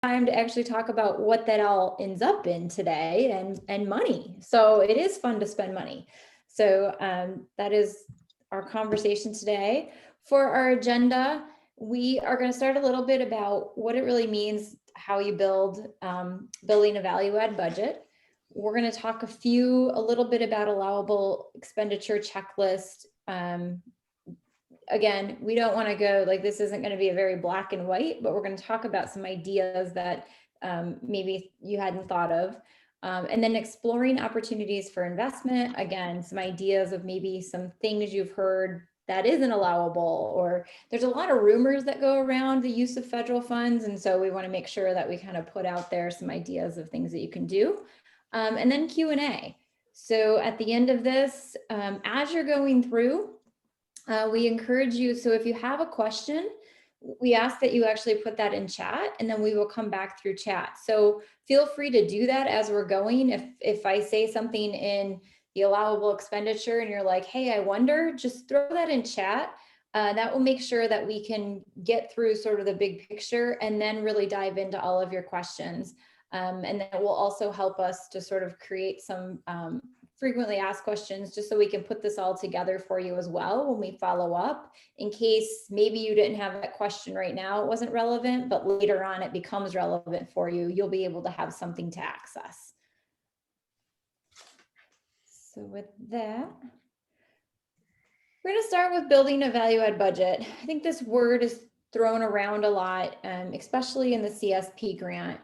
time to actually talk about what that all ends up in today and money. So it is fun to spend money. So that is our conversation today. For our agenda, we are going to start a little bit about what it really means, how you build building a value add budget. We're going to talk a little bit about allowable expenditure checklist. Again, we don't want to go like, this isn't going to be a very black and white, but we're going to talk about some ideas that maybe you hadn't thought of. And then exploring opportunities for investment. Again, some ideas of maybe some things you've heard that isn't allowable, or there's a lot of rumors that go around the use of federal funds. And so we want to make sure that we kind of put out there some ideas of things that you can do. And then Q&A. So at the end of this, as you're going through, we encourage you, so if you have a question, we ask that you actually put that in chat, and then we will come back through chat. So feel free to do that as we're going. If I say something in the allowable expenditure and you're like, hey, I wonder, just throw that in chat. That will make sure that we can get through sort of the big picture and then really dive into all of your questions. And that will also help us to sort of create some frequently asked questions, just so we can put this all together for you as well when we follow up, in case maybe you didn't have that question right now, it wasn't relevant, but later on it becomes relevant for you. You'll be able to have something to access. So with that, we're going to start with building a value add budget. I think this word is thrown around a lot, especially in the CSP grant,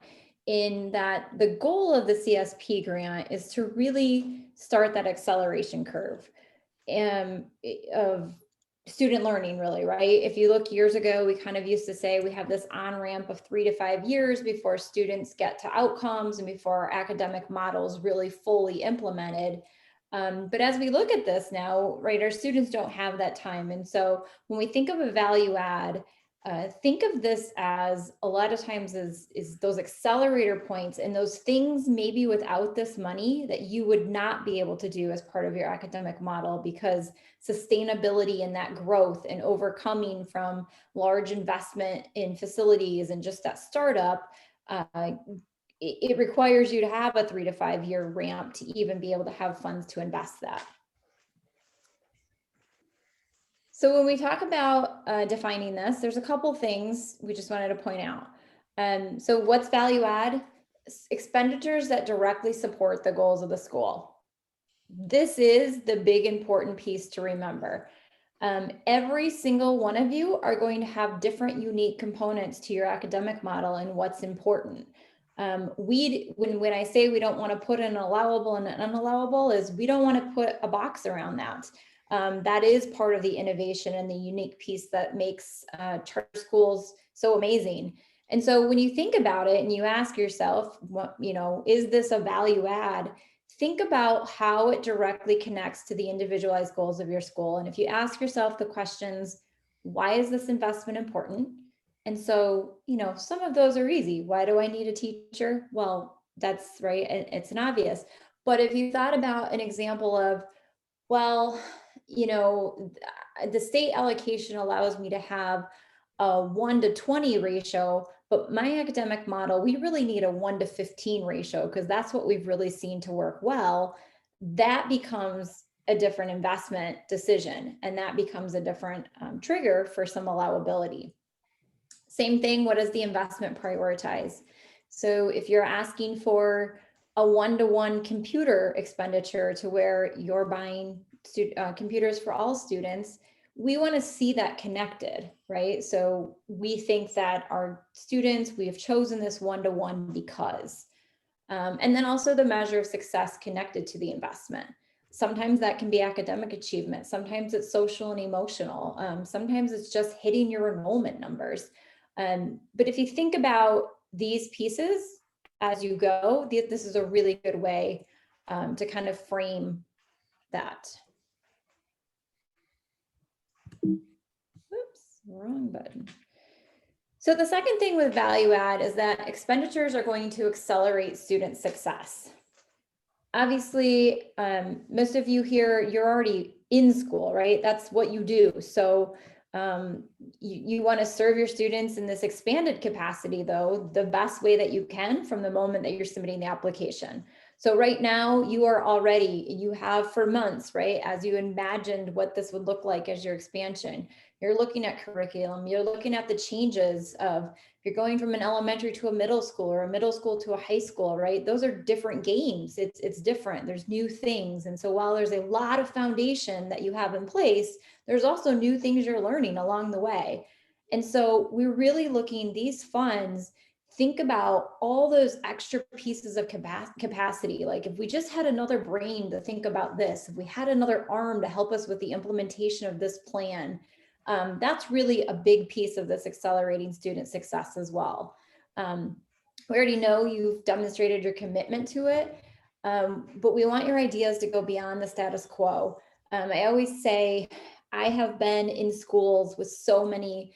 in that the goal of the CSP grant is to really start that acceleration curve of student learning, really, right? If you look years ago, we kind of used to say we have this on-ramp of 3 to 5 years before students get to outcomes and before our academic models really fully implemented. But as we look at this now, right, our students don't have that time. And so when we think of a value add, think of this as a lot of times is those accelerator points and those things maybe without this money that you would not be able to do as part of your academic model, because sustainability and that growth and overcoming from large investment in facilities and just that startup, it requires you to have a 3 to 5 year ramp to even be able to have funds to invest that. So when we talk about defining this, there's a couple things we just wanted to point out. So what's value add? Expenditures that directly support the goals of the school. This is the big important piece to remember. Every single one of you are going to have different unique components to your academic model and what's important. When I say we don't want to put an allowable and an unallowable, is we don't want to put a box around that. That is part of the innovation and the unique piece that makes charter schools so amazing. And so when you think about it and you ask yourself, what, is this a value add? Think about how it directly connects to the individualized goals of your school. And if you ask yourself the questions, why is this investment important? And so, some of those are easy. Why do I need a teacher? Well, that's right. It's an obvious. But if you thought about an example of, well, the state allocation allows me to have a 1 to 20 ratio, but my academic model, we really need a 1 to 15 ratio, because that's what we've really seen to work well. That becomes a different investment decision, and that becomes a different trigger for some allowability. Same thing, what does the investment prioritize? So if you're asking for a 1-to-1 computer expenditure to where you're buying computers for all students, we want to see that connected, right? So we think that our students, we have chosen this 1-to-1 because, and then also the measure of success connected to the investment. Sometimes that can be academic achievement. Sometimes it's social and emotional. Sometimes it's just hitting your enrollment numbers. But if you think about these pieces as you go, this is a really good way to kind of frame that. Oops, wrong button. So the second thing with value add is that expenditures are going to accelerate student success. Obviously, most of you here, you're already in school, right? That's what you do. So You want to serve your students in this expanded capacity, though, the best way that you can from the moment that you're submitting the application. So right now you have for months, right? As you imagined what this would look like as your expansion, you're looking at curriculum, you're looking at the changes of, if you're going from an elementary to a middle school or a middle school to a high school, right? Those are different games. It's different. There's new things. And so while there's a lot of foundation that you have in place, there's also new things you're learning along the way. And so we're really looking, these funds, think about all those extra pieces of capacity. Like if we just had another brain to think about this, if we had another arm to help us with the implementation of this plan, that's really a big piece of this accelerating student success as well. We already know you've demonstrated your commitment to it, but we want your ideas to go beyond the status quo. I always say, I have been in schools with so many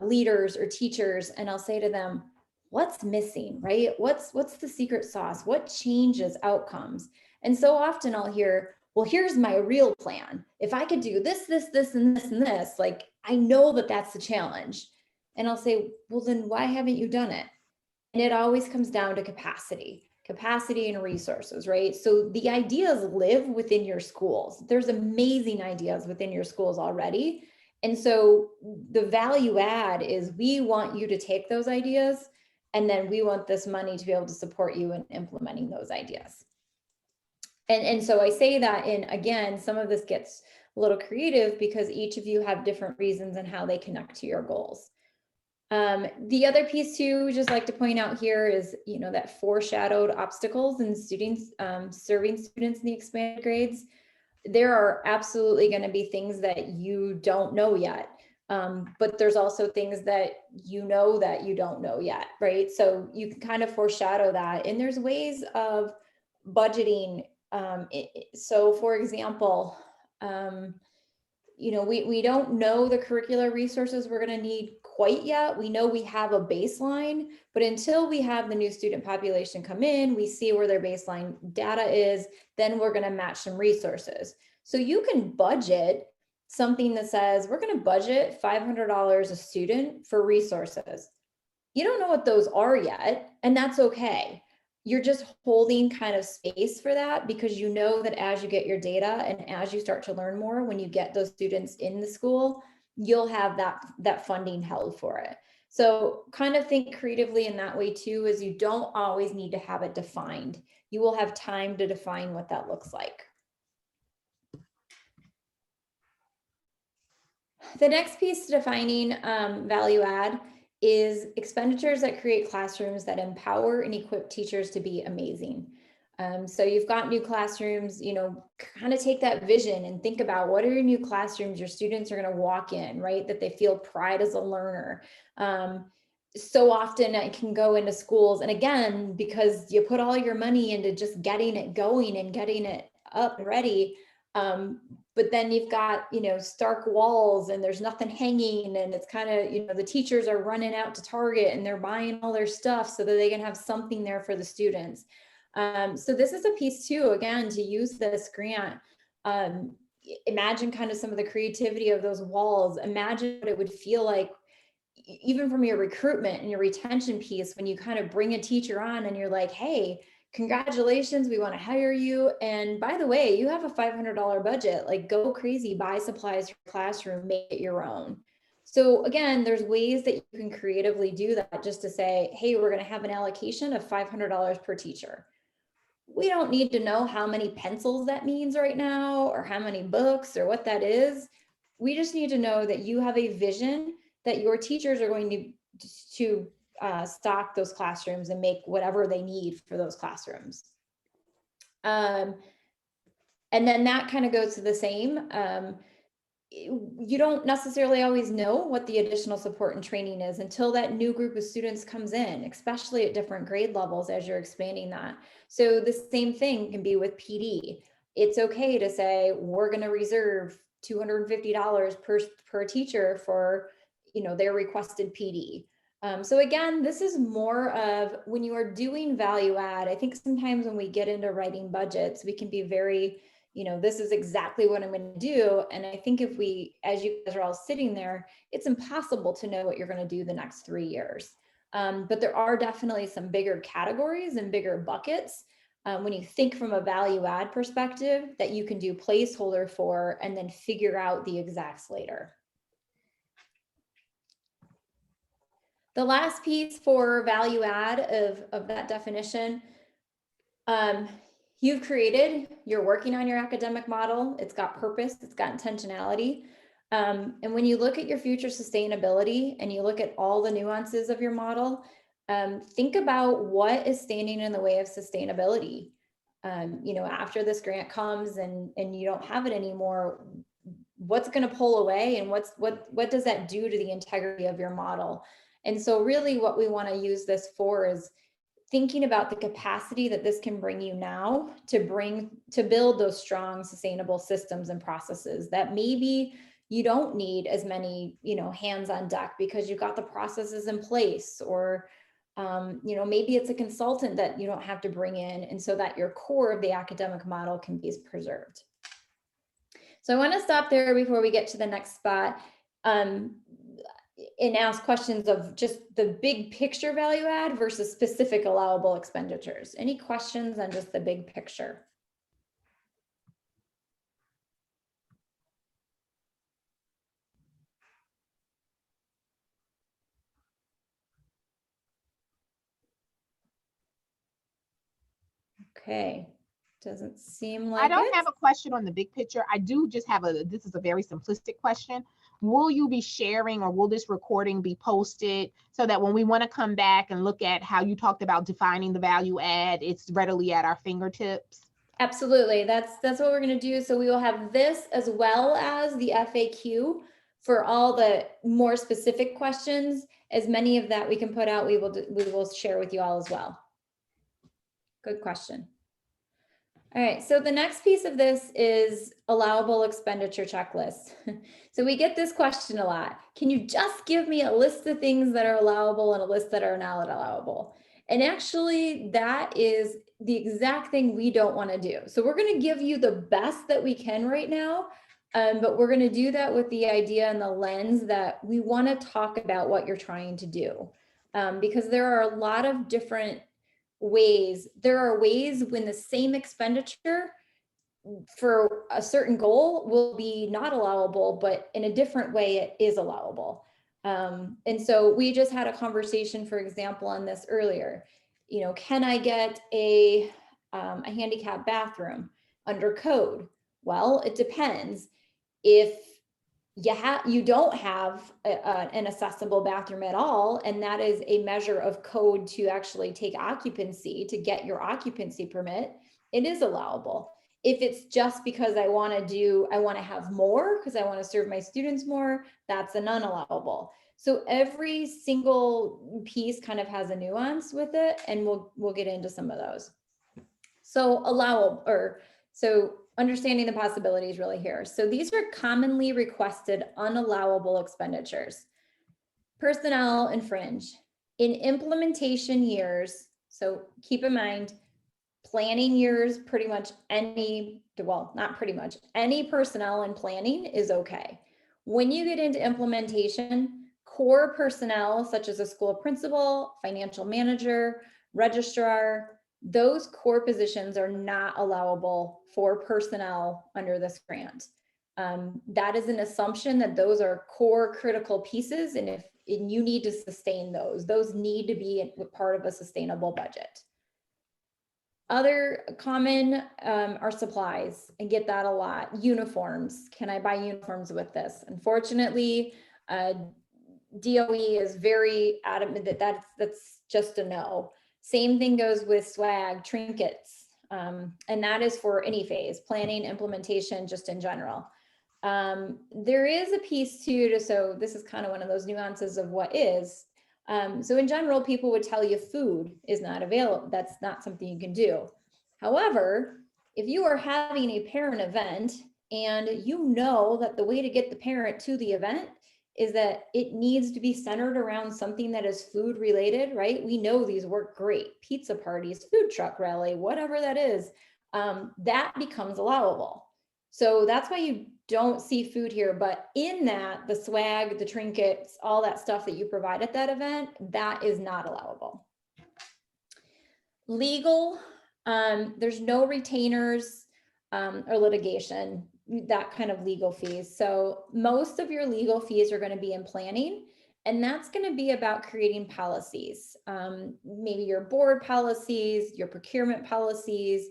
leaders or teachers, and I'll say to them, what's missing, right? What's the secret sauce? What changes outcomes? And so often I'll hear, well, here's my real plan. If I could do this, this, this, and this, and this, like, I know that that's the challenge. And I'll say, well, then why haven't you done it? And it always comes down to capacity and resources, right? So the ideas live within your schools. There's amazing ideas within your schools already. And so the value add is, we want you to take those ideas, and then we want this money to be able to support you in implementing those ideas. And so I say that, in, again, some of this gets a little creative because each of you have different reasons and how they connect to your goals. The other piece too, we just like to point out here is, that foreshadowed obstacles in students, serving students in the expanded grades. There are absolutely going to be things that you don't know yet. But there's also things that you don't know yet, right? So you can kind of foreshadow that. And there's ways of budgeting. So for example, we don't know the curricular resources we're going to need quite yet. We know we have a baseline, but until we have the new student population come in, we see where their baseline data is, then we're going to match some resources. So you can budget something that says, we're going to budget $500 a student for resources. You don't know what those are yet, and that's okay. You're just holding kind of space for that, because you know that as you get your data and as you start to learn more, when you get those students in the school, you'll have that funding held for it. So kind of think creatively in that way too, is you don't always need to have it defined. You will have time to define what that looks like. The next piece to defining value add is expenditures that create classrooms that empower and equip teachers to be amazing. So you've got new classrooms, kind of take that vision and think about, what are your new classrooms your students are going to walk in, right? That they feel pride as a learner. So often I can go into schools, and again, because you put all your money into just getting it going and getting it up and ready, but then you've got, stark walls and there's nothing hanging, and it's kind of, the teachers are running out to Target and they're buying all their stuff so that they can have something there for the students. So this is a piece too, again, to use this grant. Imagine kind of some of the creativity of those walls. Imagine what it would feel like, even from your recruitment and your retention piece, when you kind of bring a teacher on and you're like, hey, congratulations, we want to hire you. And by the way, you have a $500 budget, like go crazy, buy supplies for your classroom, make it your own. So again, there's ways that you can creatively do that, just to say, hey, we're going to have an allocation of $500 per teacher. We don't need to know how many pencils that means right now, or how many books, or what that is. We just need to know that you have a vision that your teachers are going to stock those classrooms and make whatever they need for those classrooms. And then that kind of goes to the same. You don't necessarily always know what the additional support and training is until that new group of students comes in, especially at different grade levels as you're expanding that. So the same thing can be with PD. It's okay to say, we're going to reserve $250 per teacher for, their requested PD. So again, this is more of, when you are doing value add, I think sometimes when we get into writing budgets, we can be very, this is exactly what I'm going to do. And I think if we, as you guys are all sitting there, it's impossible to know what you're going to do the next 3 years. But there are definitely some bigger categories and bigger buckets when you think from a value add perspective that you can do placeholder for and then figure out the exacts later. The last piece for value add of that definition, you've created, you're working on your academic model. It's got purpose, it's got intentionality. And when you look at your future sustainability and you look at all the nuances of your model, think about what is standing in the way of sustainability. After this grant comes and you don't have it anymore, what's going to pull away, and what does that do to the integrity of your model? And so really what we want to use this for is thinking about the capacity that this can bring you now to build those strong, sustainable systems and processes that maybe you don't need as many, hands on deck because you've got the processes in place, or, maybe it's a consultant that you don't have to bring in, and so that your core of the academic model can be preserved. So I want to stop there before we get to the next spot. And ask questions of just the big picture value add versus specific allowable expenditures. Any questions on just the big picture? Okay, doesn't seem like I don't have a question on the big picture. I do just have this is a very simplistic question. Will you be sharing, or will this recording be posted so that when we want to come back and look at how you talked about defining the value add, it's readily at our fingertips? Absolutely, that's what we're going to do. So we will have this as well as the FAQ for all the more specific questions. As many of that we can put out, we will share with you all as well. Good question. All right, so the next piece of this is allowable expenditure checklist. So we get this question a lot. Can you just give me a list of things that are allowable and a list that are not allowable? And actually, that is the exact thing we don't want to do. So we're going to give you the best that we can right now, but we're going to do that with the idea and the lens that we want to talk about what you're trying to do, because there are a lot of different ways. There are ways when the same expenditure for a certain goal will be not allowable, but in a different way it is allowable. And so we just had a conversation, for example, on this earlier. Can I get a handicap bathroom under code? Well, it depends. If you don't have an accessible bathroom at all, and that is a measure of code to actually take occupancy, to get your occupancy permit, it is allowable. If it's just because I want to have more because I want to serve my students more, that's a non-allowable. So every single piece kind of has a nuance with it, and we'll get into some of those. So understanding the possibilities really here. So these are commonly requested unallowable expenditures. Personnel and fringe. In implementation years, so keep in mind, planning years, pretty much not pretty much, any personnel in planning is okay. When you get into implementation, core personnel such as a school principal, financial manager, registrar, those core positions are not allowable for personnel under this grant. That is an assumption that those are core critical pieces, and you need to sustain those need to be part of a sustainable budget. Other common are supplies, and get that a lot. Uniforms, can I buy uniforms with this? Unfortunately, DOE is very adamant that that's just a no. Same thing goes with swag, trinkets, and that is for any phase, planning, implementation, just in general. There is a piece too, so this is kind of one of those nuances of what is. So in general, people would tell you food is not available. That's not something you can do. However, if you are having a parent event and you know that the way to get the parent to the event is that it needs to be centered around something that is food related, right? We know these work great. Pizza parties, food truck rally, whatever that is. that becomes allowable. So that's why you don't see food here, but in that, the swag, the trinkets, all that stuff that you provide at that event, that is not allowable. Legal, there's no retainers or litigation, that kind of legal fees. So most of your legal fees are going to be in planning, and that's going to be about creating policies, maybe your board policies, your procurement policies,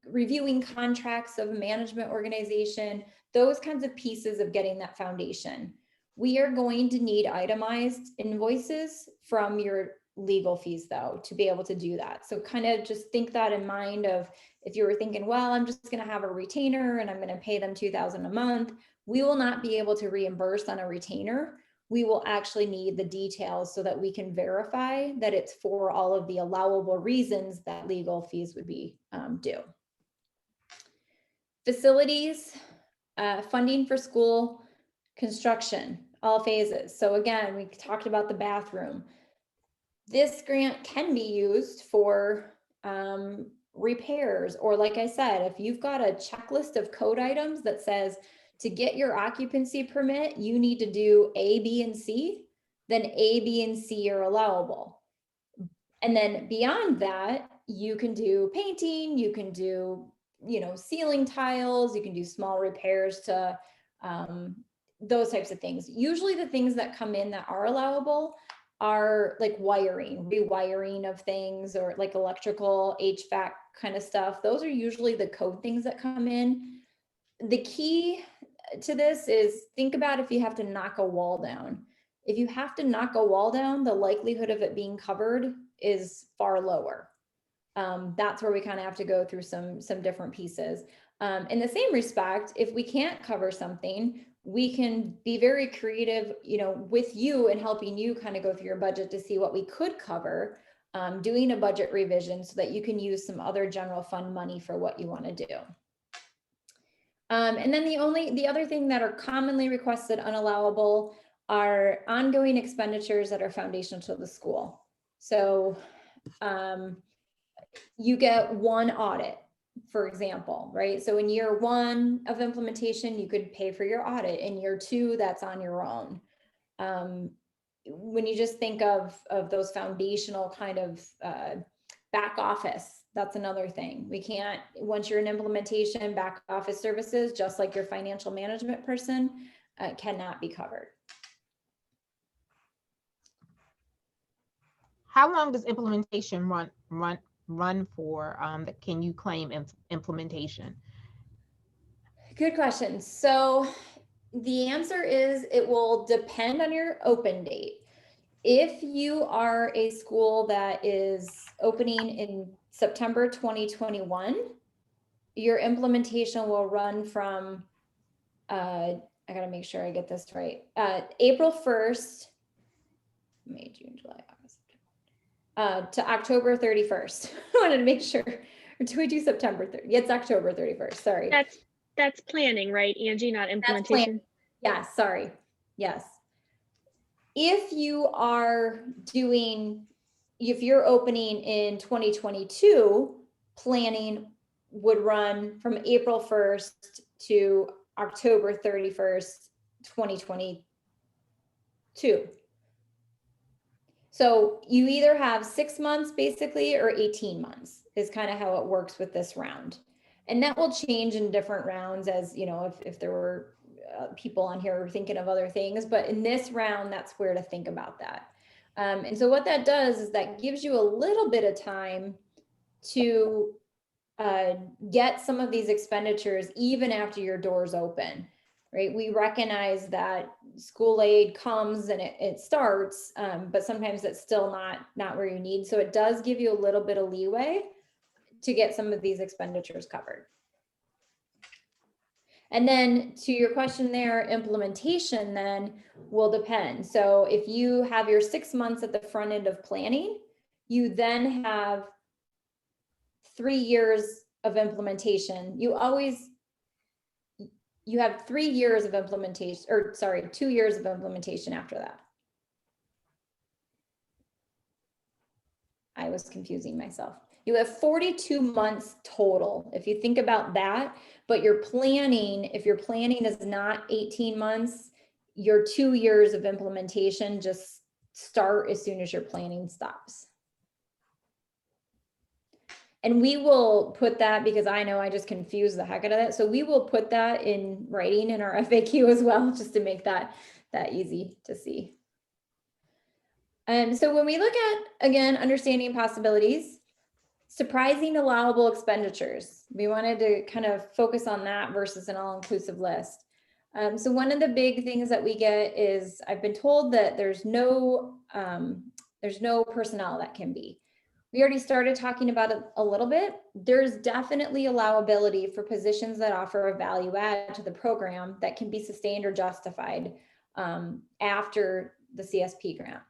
reviewing contracts of a management organization, those kinds of pieces of getting that foundation. We are going to need itemized invoices from your legal fees though, to be able to do that. So kind of just think that in mind of, if you were thinking, well, I'm just going to have a retainer and I'm going to pay them $2,000 a month, we will not be able to reimburse on a retainer. We will actually need the details so that we can verify that it's for all of the allowable reasons that legal fees would be due. Facilities, funding for school construction, all phases. So again, we talked about the bathroom. This grant can be used for repairs, or like I said, if you've got a checklist of code items that says to get your occupancy permit, you need to do A, B, and C, then A, B, and C are allowable. And then beyond that, you can do painting, you can do, ceiling tiles, you can do small repairs to those types of things. Usually the things that come in that are allowable are like wiring, rewiring of things, or like electrical, HVAC kind of stuff. Those are usually the code things that come in. The key to this is, think about if you have to knock a wall down. If you have to knock a wall down, the likelihood of it being covered is far lower. That's where we kind of have to go through some different pieces. In the same respect, if we can't cover something, we can be very creative, with you and helping you kind of go through your budget to see what we could cover, doing a budget revision so that you can use some other general fund money for what you want to do. And then the other thing that are commonly requested unallowable are ongoing expenditures that are foundational to the school. So you get one audit, for example, right? So in year 1 of implementation, you could pay for your audit. In year 2, that's on your own. When you just think of those foundational kind of back office, that's another thing. We can't, once you're in implementation, back office services, just like your financial management person, cannot be covered. How long does implementation run for? Can you claim implementation? Good question. So the answer is, it will depend on your open date. If you are a school that is opening in September 2021, your implementation will run from, I gotta make sure I get this right, April 1st, May, June, July, August, to October 31st. I wanted to make sure, or do we do September 30th? It's October 31st, sorry. That's planning, right, Angie, not implementation? Yes, sorry, yes. If you are if you're opening in 2022, planning would run from April 1st to October 31st, 2022. So you either have 6 months basically, or 18 months is kind of how it works with this round. And that will change in different rounds, as if there were people on here who are thinking of other things, but in this round, that's where to think about that. And so what that does is that gives you a little bit of time to get some of these expenditures even after your doors open, right? We recognize that school aid comes and it starts, but sometimes it's still not where you need. So it does give you a little bit of leeway to get some of these expenditures covered. And then to your question there, implementation then will depend. So if you have your 6 months at the front end of planning, you then have 3 years of implementation. You have 3 years of implementation, or sorry, 2 years of implementation after that. I was confusing myself. You have 42 months total. If you think about that, but your planning, if your planning is not 18 months, your 2 years of implementation just start as soon as your planning stops. And we will put that, because I know I just confused the heck out of that. So we will put that in writing in our FAQ as well, just to make that easy to see. So when we look at, again, understanding possibilities, surprising allowable expenditures, we wanted to kind of focus on that versus an all-inclusive list. So one of the big things that we get is, I've been told that there's no personnel that can be. We already started talking about it a little bit. There's definitely allowability for positions that offer a value add to the program that can be sustained or justified after the CSP grant.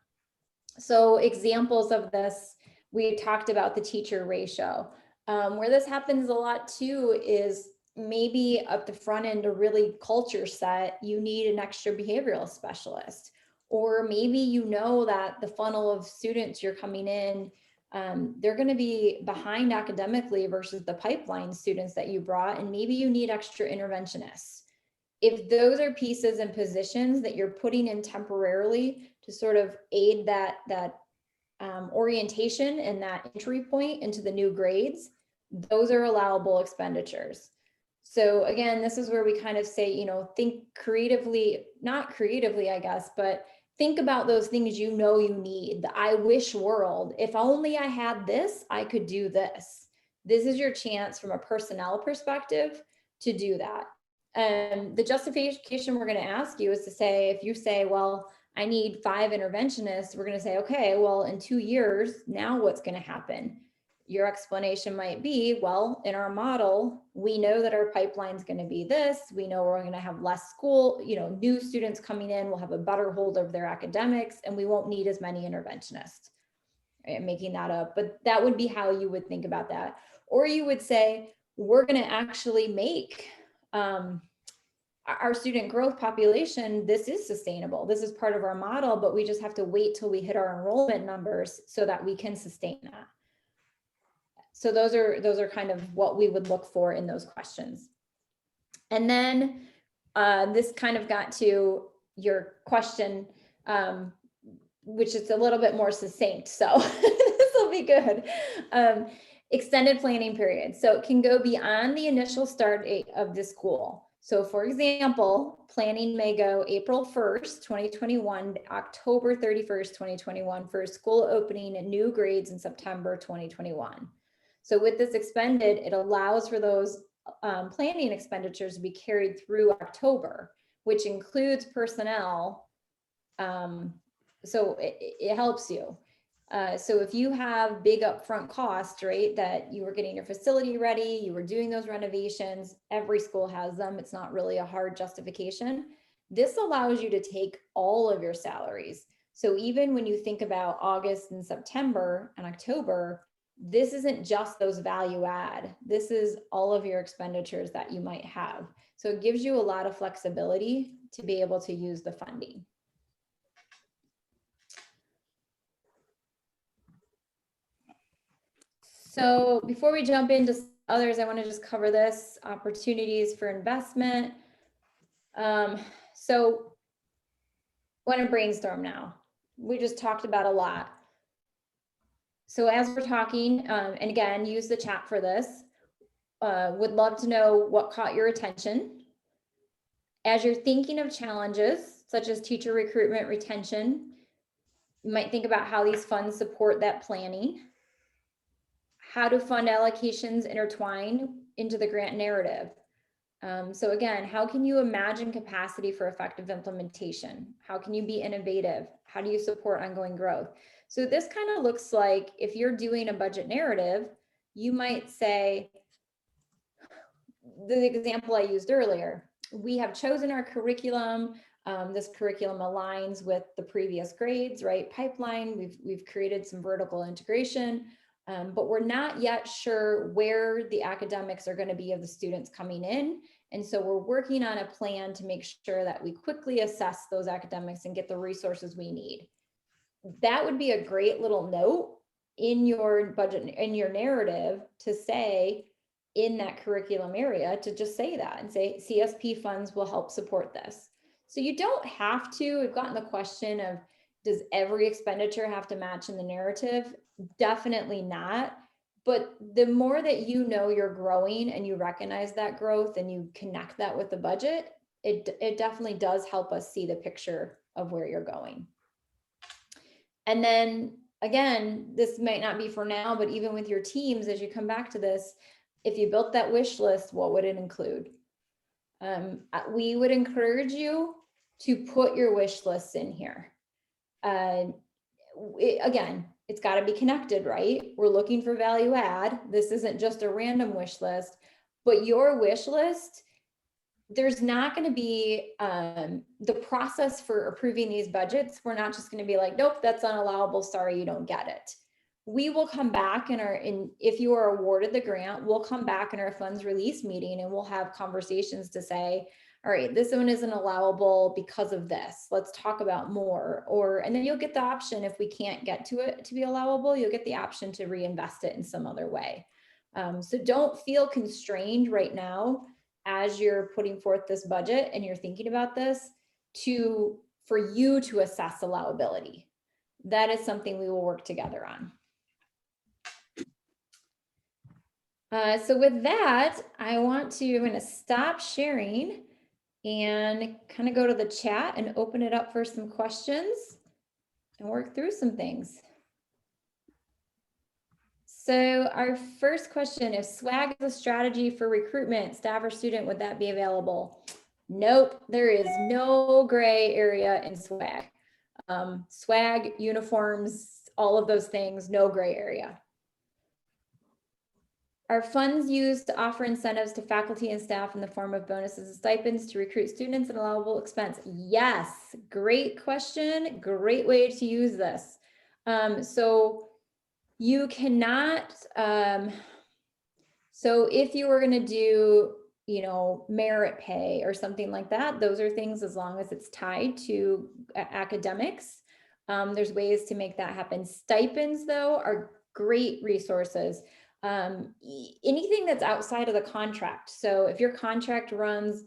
So examples of this, we talked about the teacher ratio. Where this happens a lot too is maybe up the front end, a really culture set, you need an extra behavioral specialist. Or maybe you know that the funnel of students you're coming in, they're going to be behind academically versus the pipeline students that you brought, and maybe you need extra interventionists. If those are pieces and positions that you're putting in temporarily to sort of aid that orientation and that entry point into the new grades, those are allowable expenditures. So again, this is where we kind of say, think creatively, not creatively, I guess, but think about those things you need. The I wish world. If only I had this, I could do this. This is your chance from a personnel perspective to do that. The justification we're going to ask you is to say, if you say, well, I need 5 interventionists, we're going to say, okay, well, in 2 years, now what's going to happen? Your explanation might be, well, in our model, we know that our pipeline is going to be this. We know we're going to have less school, new students coming in, we'll have a better hold of their academics, and we won't need as many interventionists. Right? I'm making that up, but that would be how you would think about that. Or you would say, we're going to actually make our student growth population, this is sustainable. This is part of our model, but we just have to wait till we hit our enrollment numbers so that we can sustain that. So those are kind of what we would look for in those questions. And then this kind of got to your question, which is a little bit more succinct. So this will be good. Extended planning period. So it can go beyond the initial start date of the school. So for example, planning may go April 1st, 2021, to October 31st, 2021 for school opening and new grades in September 2021. So with this expended, it allows for those planning expenditures to be carried through October, which includes personnel. So it helps you. So if you have big upfront costs, right, that you were getting your facility ready, you were doing those renovations, every school has them. It's not really a hard justification. This allows you to take all of your salaries. So even when you think about August and September and October, this isn't just those value add. This is all of your expenditures that you might have. So it gives you a lot of flexibility to be able to use the funding. So before we jump into others, I want to just cover this, opportunities for investment. So I want to brainstorm now. We just talked about a lot. So as we're talking, and again, use the chat for this, would love to know what caught your attention. As you're thinking of challenges, such as teacher recruitment, retention, you might think about how these funds support that planning. How do fund allocations intertwine into the grant narrative? So again, how can you imagine capacity for effective implementation? How can you be innovative? How do you support ongoing growth? So this kind of looks like, if you're doing a budget narrative, you might say, the example I used earlier, we have chosen our curriculum. This curriculum aligns with the previous grades, right? Pipeline, we've created some vertical integration. But we're not yet sure where the academics are going to be of the students coming in. And so we're working on a plan to make sure that we quickly assess those academics and get the resources we need. That would be a great little note in your budget, in your narrative, to say in that curriculum area, to just say that and say CSP funds will help support this. So you don't have to. We've gotten the question of, does every expenditure have to match in the narrative? Definitely not. But the more that you know you're growing and you recognize that growth and you connect that with the budget, it definitely does help us see the picture of where you're going. And then again, this might not be for now, but even with your teams, as you come back to this, if you built that wish list, what would it include? We would encourage you to put your wish lists in here. Again, it's got to be connected, right? We're looking for value add. This isn't just a random wish list, but your wish list, there's not going to be the process for approving these budgets. We're not just going to be like, nope, that's unallowable. Sorry, you don't get it. We will come back if you are awarded the grant, we'll come back in our funds release meeting and we'll have conversations to say, all right, this one isn't allowable because of this. Let's talk about more. And then you'll get the option, if we can't get to it to be allowable, you'll get the option to reinvest it in some other way. So don't feel constrained right now as you're putting forth this budget and you're thinking about this for you to assess allowability. That is something we will work together on. So with that, I'm going to stop sharing and kind of go to the chat and open it up for some questions and work through some things. So our first question, if swag is a strategy for recruitment, staff or student, would that be available? Nope, there is no gray area in swag. Swag, uniforms, all of those things, no gray area. Are funds used to offer incentives to faculty and staff in the form of bonuses and stipends to recruit students at allowable expense? Yes, great question. Great way to use this. So you cannot, so if you were going to do, merit pay or something like that, those are things, as long as it's tied to academics, there's ways to make that happen. Stipends, though, are great resources. Anything that's outside of the contract. So if your contract runs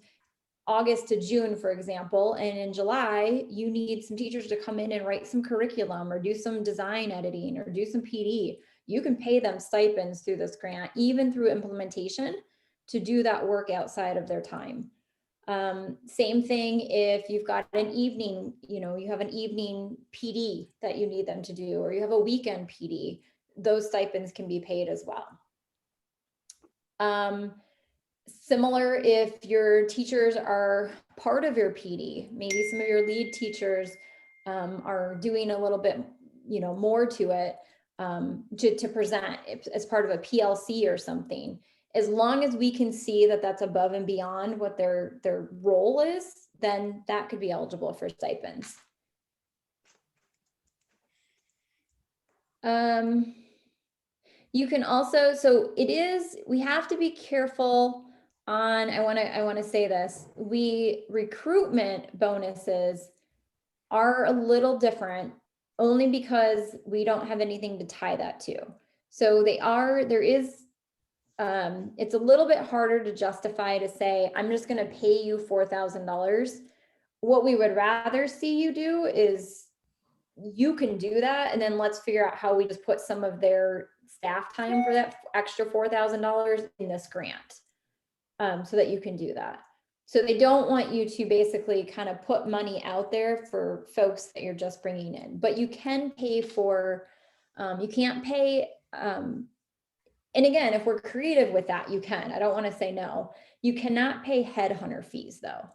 August to June, for example, and in July, you need some teachers to come in and write some curriculum or do some design editing or do some PD, you can pay them stipends through this grant, even through implementation, to do that work outside of their time. Same thing if you've got an evening, you have an evening PD that you need them to do, or you have a weekend PD, those stipends can be paid as well. Similar if your teachers are part of your PD, maybe some of your lead teachers are doing a little bit, more to it to present as part of a PLC or something. As long as we can see that that's above and beyond what their role is, then that could be eligible for stipends. You can also, we have to be careful on, I want to say this, recruitment bonuses are a little different only because we don't have anything to tie that to. So it's a little bit harder to justify to say, I'm just going to pay you $4,000. What we would rather see you do is, you can do that, and then let's figure out how we just put some of their staff time for that extra $4,000 in this grant, so that you can do that. So they don't want you to basically kind of put money out there for folks that you're just bringing in, but you can pay for, you can't pay, and again, if we're creative with that, you can. I don't want to say no. You cannot pay headhunter fees though.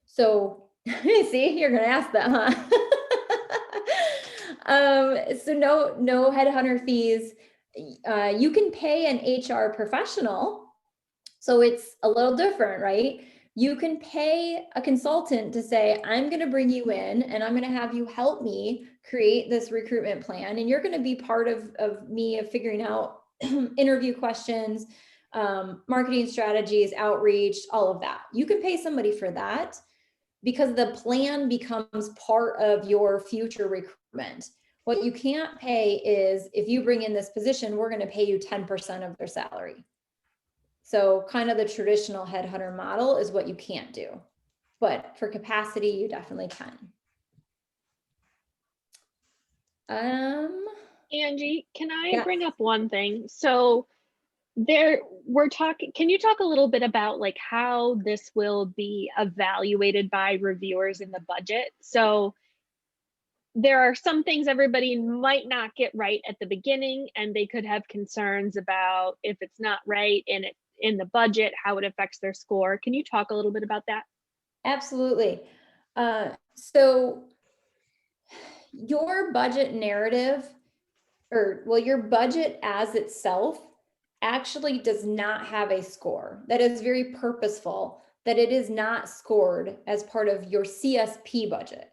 So see, you're going to ask that, huh? So no headhunter fees. You can pay an HR professional. So it's a little different, right? You can pay a consultant to say, I'm going to bring you in and I'm going to have you help me create this recruitment plan. And you're going to be part of me of figuring out interview questions, marketing strategies, outreach, all of that. You can pay somebody for that because the plan becomes part of your future recruitment. What you can't pay is, if you bring in this position, we're going to pay you 10% of their salary. So kind of the traditional headhunter model is what you can't do. But for capacity, you definitely can. Angie, can I Yeah. bring up one thing? So we're talking, can you talk a little bit about like how this will be evaluated by reviewers in the budget? So there are some things everybody might not get right at the beginning, and they could have concerns about if it's not right in the budget, how it affects their score. Can you talk a little bit about that? Absolutely. So your budget narrative, your budget as itself actually does not have a score. That is very purposeful, that it is not scored as part of your CSP budget,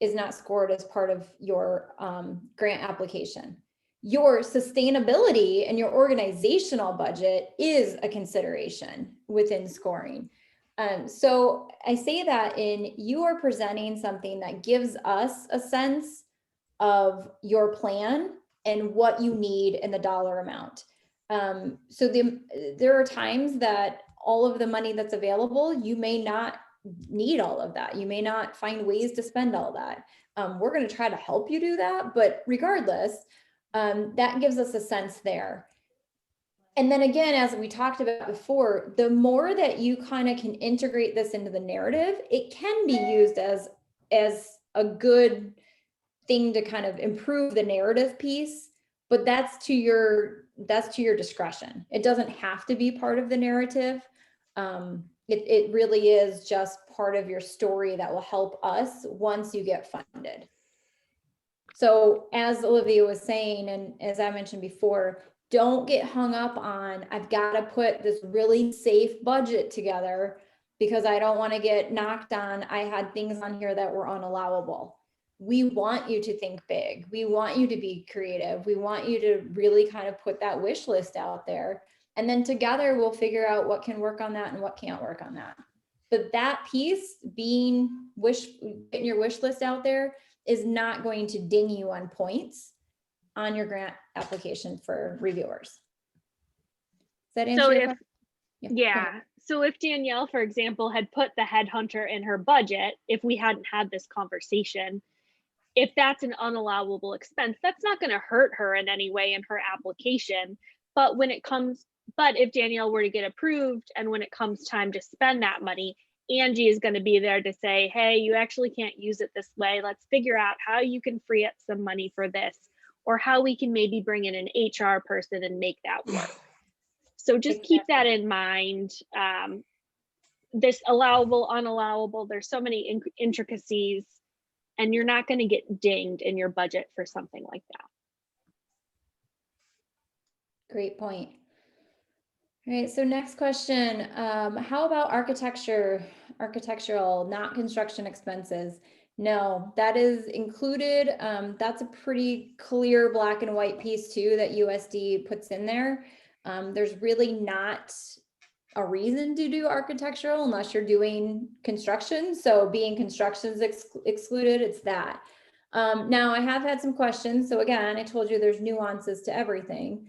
is not scored as part of your grant application. Your sustainability and your organizational budget is a consideration within scoring. So I say that you are presenting something that gives us a sense of your plan and what you need in the dollar amount. So there are times that all of the money that's available, you may not need all of that. You may not find ways to spend all that. We're going to try to help you do that, but regardless, that gives us a sense there. And then again, as we talked about before, the more that you kind of can integrate this into the narrative, it can be used as a good thing to kind of improve the narrative piece, but that's to your discretion. It doesn't have to be part of the narrative. It really is just part of your story that will help us once you get funded. So as Olivia was saying, and as I mentioned before, don't get hung up on, I've got to put this really safe budget together because I don't want to get knocked on. I had things on here that were unallowable. We want you to think big. We want you to be creative. We want you to really kind of put that wish list out there. And then together we'll figure out what can work on that and what can't work on that. But that piece, getting your wish list out there, is not going to ding you on points on your grant application for reviewers. Does that answer your question? Yeah. So if Danielle, for example, had put the headhunter in her budget, if we hadn't had this conversation, if that's an unallowable expense, that's not going to hurt her in any way in her application. But if Danielle were to get approved, and when it comes time to spend that money, Angie is going to be there to say, hey, you actually can't use it this way. Let's figure out how you can free up some money for this, or how we can maybe bring in an HR person and make that work. So just keep that in mind. This allowable, unallowable, there's so many intricacies, and you're not going to get dinged in your budget for something like that. Great point. All right, so next question. How about architectural, not construction expenses? No, that is included. That's a pretty clear black and white piece too that USD puts in there. There's really not a reason to do architectural unless you're doing construction. So being construction is excluded, it's that. Now I have had some questions. So again, I told you there's nuances to everything.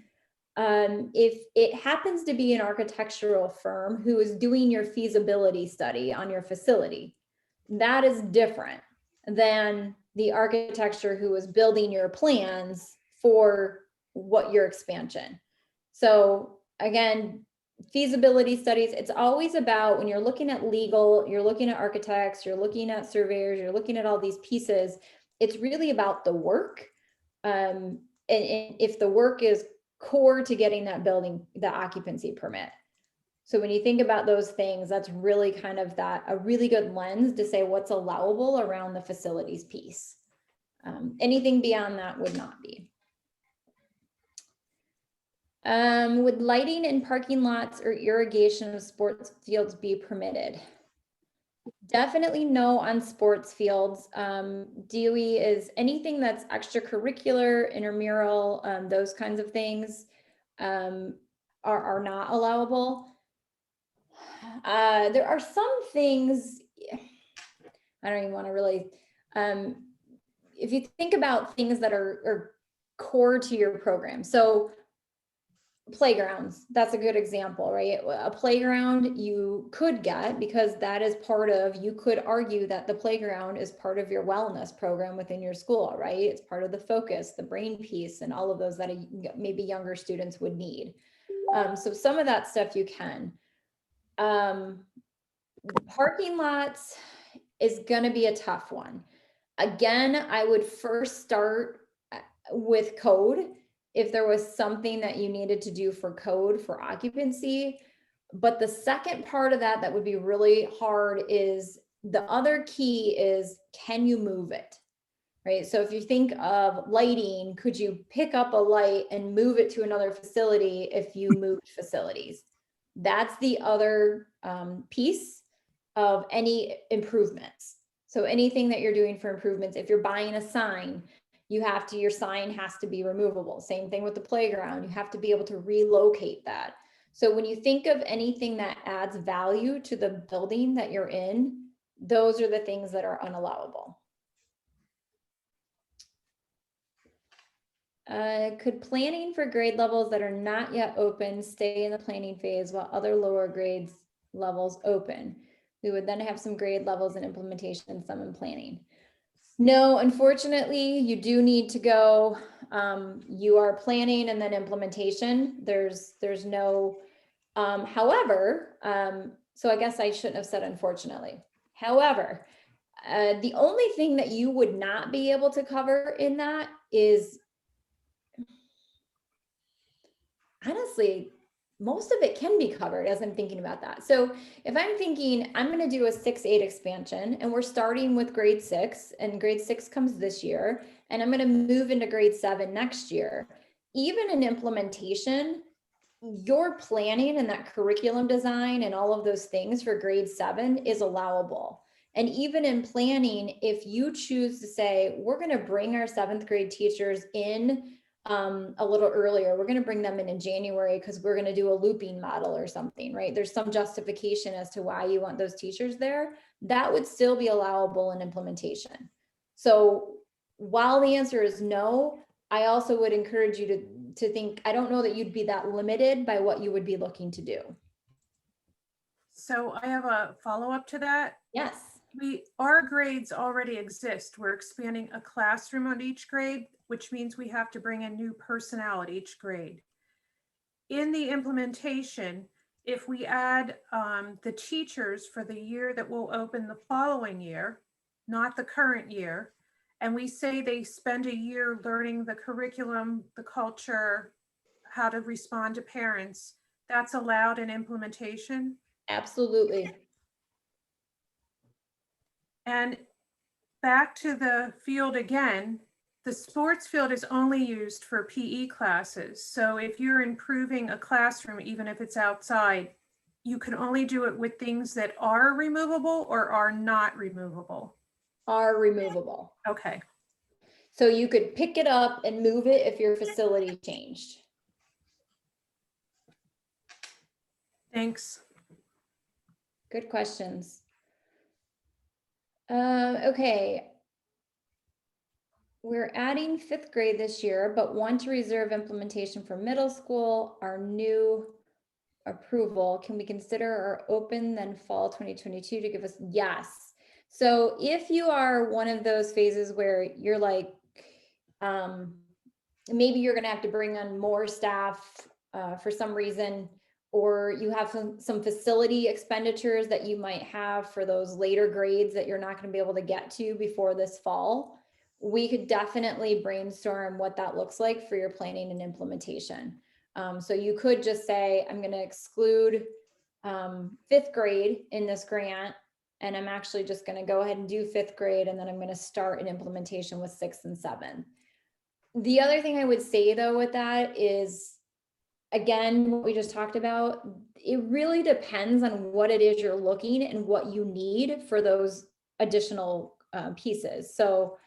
If it happens to be an architectural firm who is doing your feasibility study on your facility, that is different than the architecture who is building your plans for your expansion. So again, feasibility studies, it's always about, when you're looking at legal, you're looking at architects, you're looking at surveyors, you're looking at all these pieces, it's really about the work. And if the work is core to getting that building, the occupancy permit. So when you think about those things, that's really kind of a really good lens to say what's allowable around the facilities piece. Anything beyond that would not be. Would lighting in parking lots or irrigation of sports fields be permitted? Definitely no on sports fields. DOE is anything that's extracurricular, intramural, those kinds of things are not allowable. There are some things, I don't even want to really, if you think about things that are core to your program, so playgrounds, that's a good example, right? A playground you could get, because that is part of, you could argue that the playground is part of your wellness program within your school, right? It's part of the focus, the brain piece, and all of those that maybe younger students would need. So some of that stuff you can. Parking lots is going to be a tough one. Again, I would first start with code if there was something that you needed to do for code for occupancy. But the second part of that would be really hard is, the other key is, can you move it? Right? So if you think of lighting, could you pick up a light and move it to another facility if you moved facilities? That's the other piece of any improvements. So anything that you're doing for improvements, if you're buying a sign, your sign has to be removable. Same thing with the playground. You have to be able to relocate that. So when you think of anything that adds value to the building that you're in, those are the things that are unallowable. Could planning for grade levels that are not yet open stay in the planning phase while other lower grades levels open? We would then have some grade levels in implementation and some in planning. No, unfortunately, you do need to go. You are planning and then implementation. There's no, however, so I guess I shouldn't have said unfortunately. However, the only thing that you would not be able to cover in that is, honestly, most of it can be covered as I'm thinking about that. So if I'm thinking I'm going to do a 6-8 expansion and we're starting with grade 6 and grade 6 comes this year, and I'm going to move into grade 7 next year, even in implementation, your planning and that curriculum design and all of those things for grade 7 is allowable. And even in planning, if you choose to say, we're going to bring our 7th grade teachers in a little earlier, we're going to bring them in January because we're going to do a looping model or something, right? There's some justification as to why you want those teachers there. That would still be allowable in implementation. So while the answer is no, I also would encourage you to think, I don't know that you'd be that limited by what you would be looking to do. So I have a follow-up to that. Yes. Our grades already exist. We're expanding a classroom on each grade, which means we have to bring in new personnel at each grade. In the implementation, if we add the teachers for the year that will open the following year, not the current year, and we say they spend a year learning the curriculum, the culture, how to respond to parents, that's allowed in implementation? Absolutely. And back to the field again, the sports field is only used for PE classes. So if you're improving a classroom, even if it's outside, you can only do it with things that are removable or are not removable. Are removable. Okay. So you could pick it up and move it if your facility changed. Thanks. Good questions. Okay. We're adding 5th grade this year, but want to reserve implementation for middle school. Our new approval, can we consider our open then fall 2022 to give us? Yes. So if you are one of those phases where you're like, maybe you're going to have to bring on more staff for some reason, or you have some facility expenditures that you might have for those later grades that you're not going to be able to get to before this fall, we could definitely brainstorm what that looks like for your planning and implementation. So you could just say, I'm going to exclude 5th grade in this grant, and I'm actually just going to go ahead and do 5th grade, and then I'm going to start an implementation with 6th and 7th. The other thing I would say though with that is, again, what we just talked about, it really depends on what it is you're looking and what you need for those additional pieces. So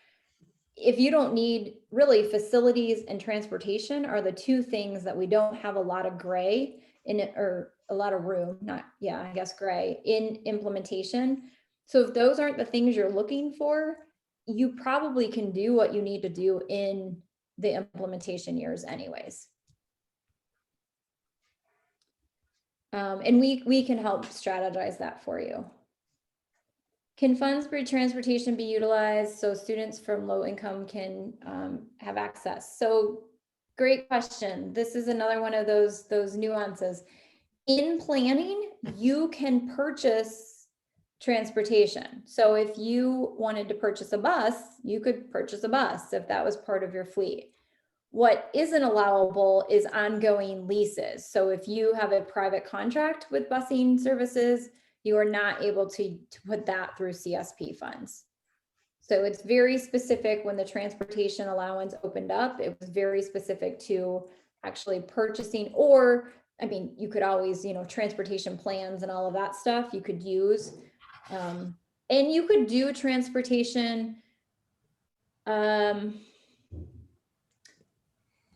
if you don't need, really, facilities and transportation are the two things that we don't have a lot of gray in it, or a lot of room, I guess gray in implementation. So if those aren't the things you're looking for, you probably can do what you need to do in the implementation years anyways. And we can help strategize that for you. Can funds for transportation be utilized so students from low income can have access? So great question. This is another one of those nuances. In planning, you can purchase transportation. So if you wanted to purchase a bus, you could purchase a bus if that was part of your fleet. What isn't allowable is ongoing leases. So if you have a private contract with busing services, you are not able to put that through CSP funds. So it's very specific. When the transportation allowance opened up, it was very specific to actually purchasing, or, I mean, you could always, you know, transportation plans and all of that stuff you could use. And you could do transportation.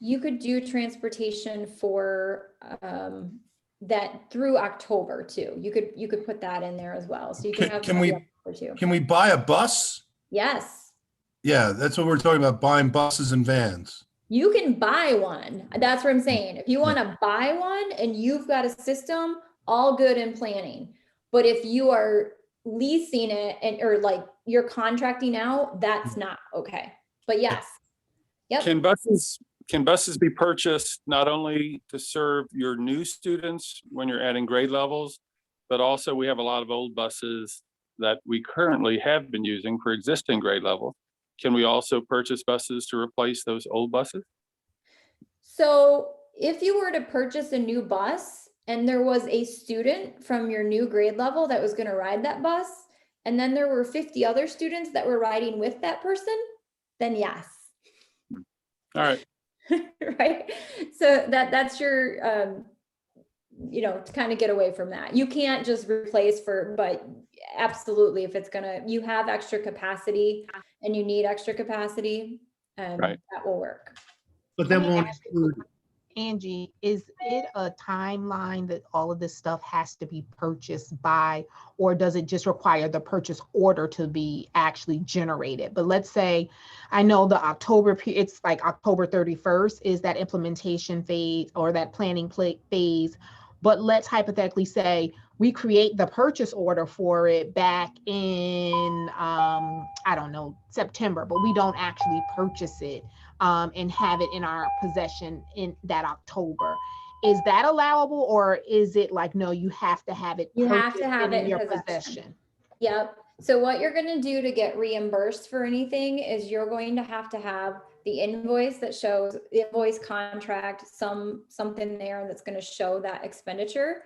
You could do transportation for that through October too. You could put that in there as well. So you can have. Can we buy a bus? Yes. Yeah, that's what we're talking about, buying buses and vans. You can buy one. That's what I'm saying. If you want to buy one and you've got a system, all good in planning. But if you are leasing it and or like you're contracting out, that's not okay. But yes. Yep. Can buses be purchased not only to serve your new students when you're adding grade levels, but also we have a lot of old buses that we currently have been using for existing grade levels. Can we also purchase buses to replace those old buses? So if you were to purchase a new bus and there was a student from your new grade level that was going to ride that bus, and then there were 50 other students that were riding with that person, then yes. All right. Right. So that's your, you know, to kind of get away from that. You can't just replace but absolutely, if it's gonna, you have extra capacity and you need extra capacity, Right. that will work. But then won't include. Angie, is it a timeline that all of this stuff has to be purchased by, or does it just require the purchase order to be actually generated? But let's say, I know the October, it's like October 31st is that implementation phase or that planning phase. But let's hypothetically say we create the purchase order for it back in, I don't know, September, but we don't actually purchase it and have it in our possession in that October. Is that allowable, or is it like, no, you have to have it in your possession? Yep. So what you're going to do to get reimbursed for anything is you're going to have the invoice that shows invoice contract, something there that's going to show that expenditure.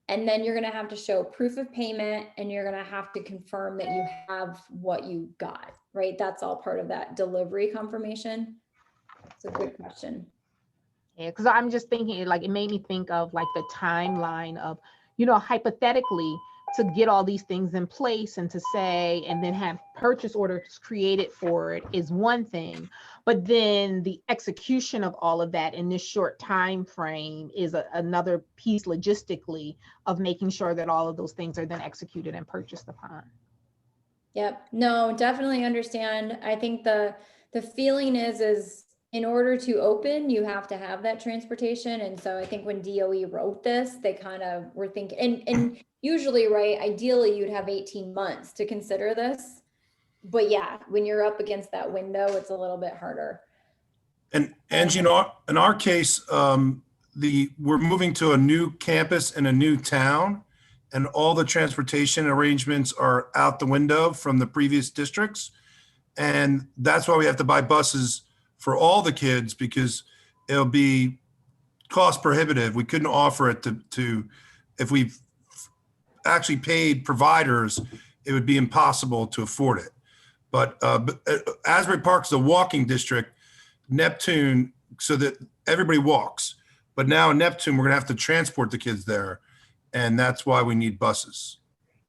And then you're going to have to show proof of payment, and you're going to have to confirm that you have what you got, right? That's all part of that delivery confirmation. It's a good question. Yeah, because I'm just thinking, like, it made me think of like the timeline of, you know, hypothetically, to get all these things in place and to say, and then have purchase orders created for it is one thing, but then the execution of all of that in this short time frame is another piece logistically of making sure that all of those things are then executed and purchased upon. Yep. No, definitely understand. I think the feeling is in order to open, you have to have that transportation. And so I think when DOE wrote this, they kind of were thinking, and usually, right, ideally you'd have 18 months to consider this. But yeah, when you're up against that window, it's a little bit harder. And you know, in our case, we're moving to a new campus in a new town, and all the transportation arrangements are out the window from the previous districts. And that's why we have to buy buses for all the kids, because it'll be cost prohibitive. We couldn't offer it to if we actually paid providers, it would be impossible to afford it. But Asbury Park's a walking district, Neptune, so that everybody walks. But now in Neptune, we're gonna have to transport the kids there. And that's why we need buses.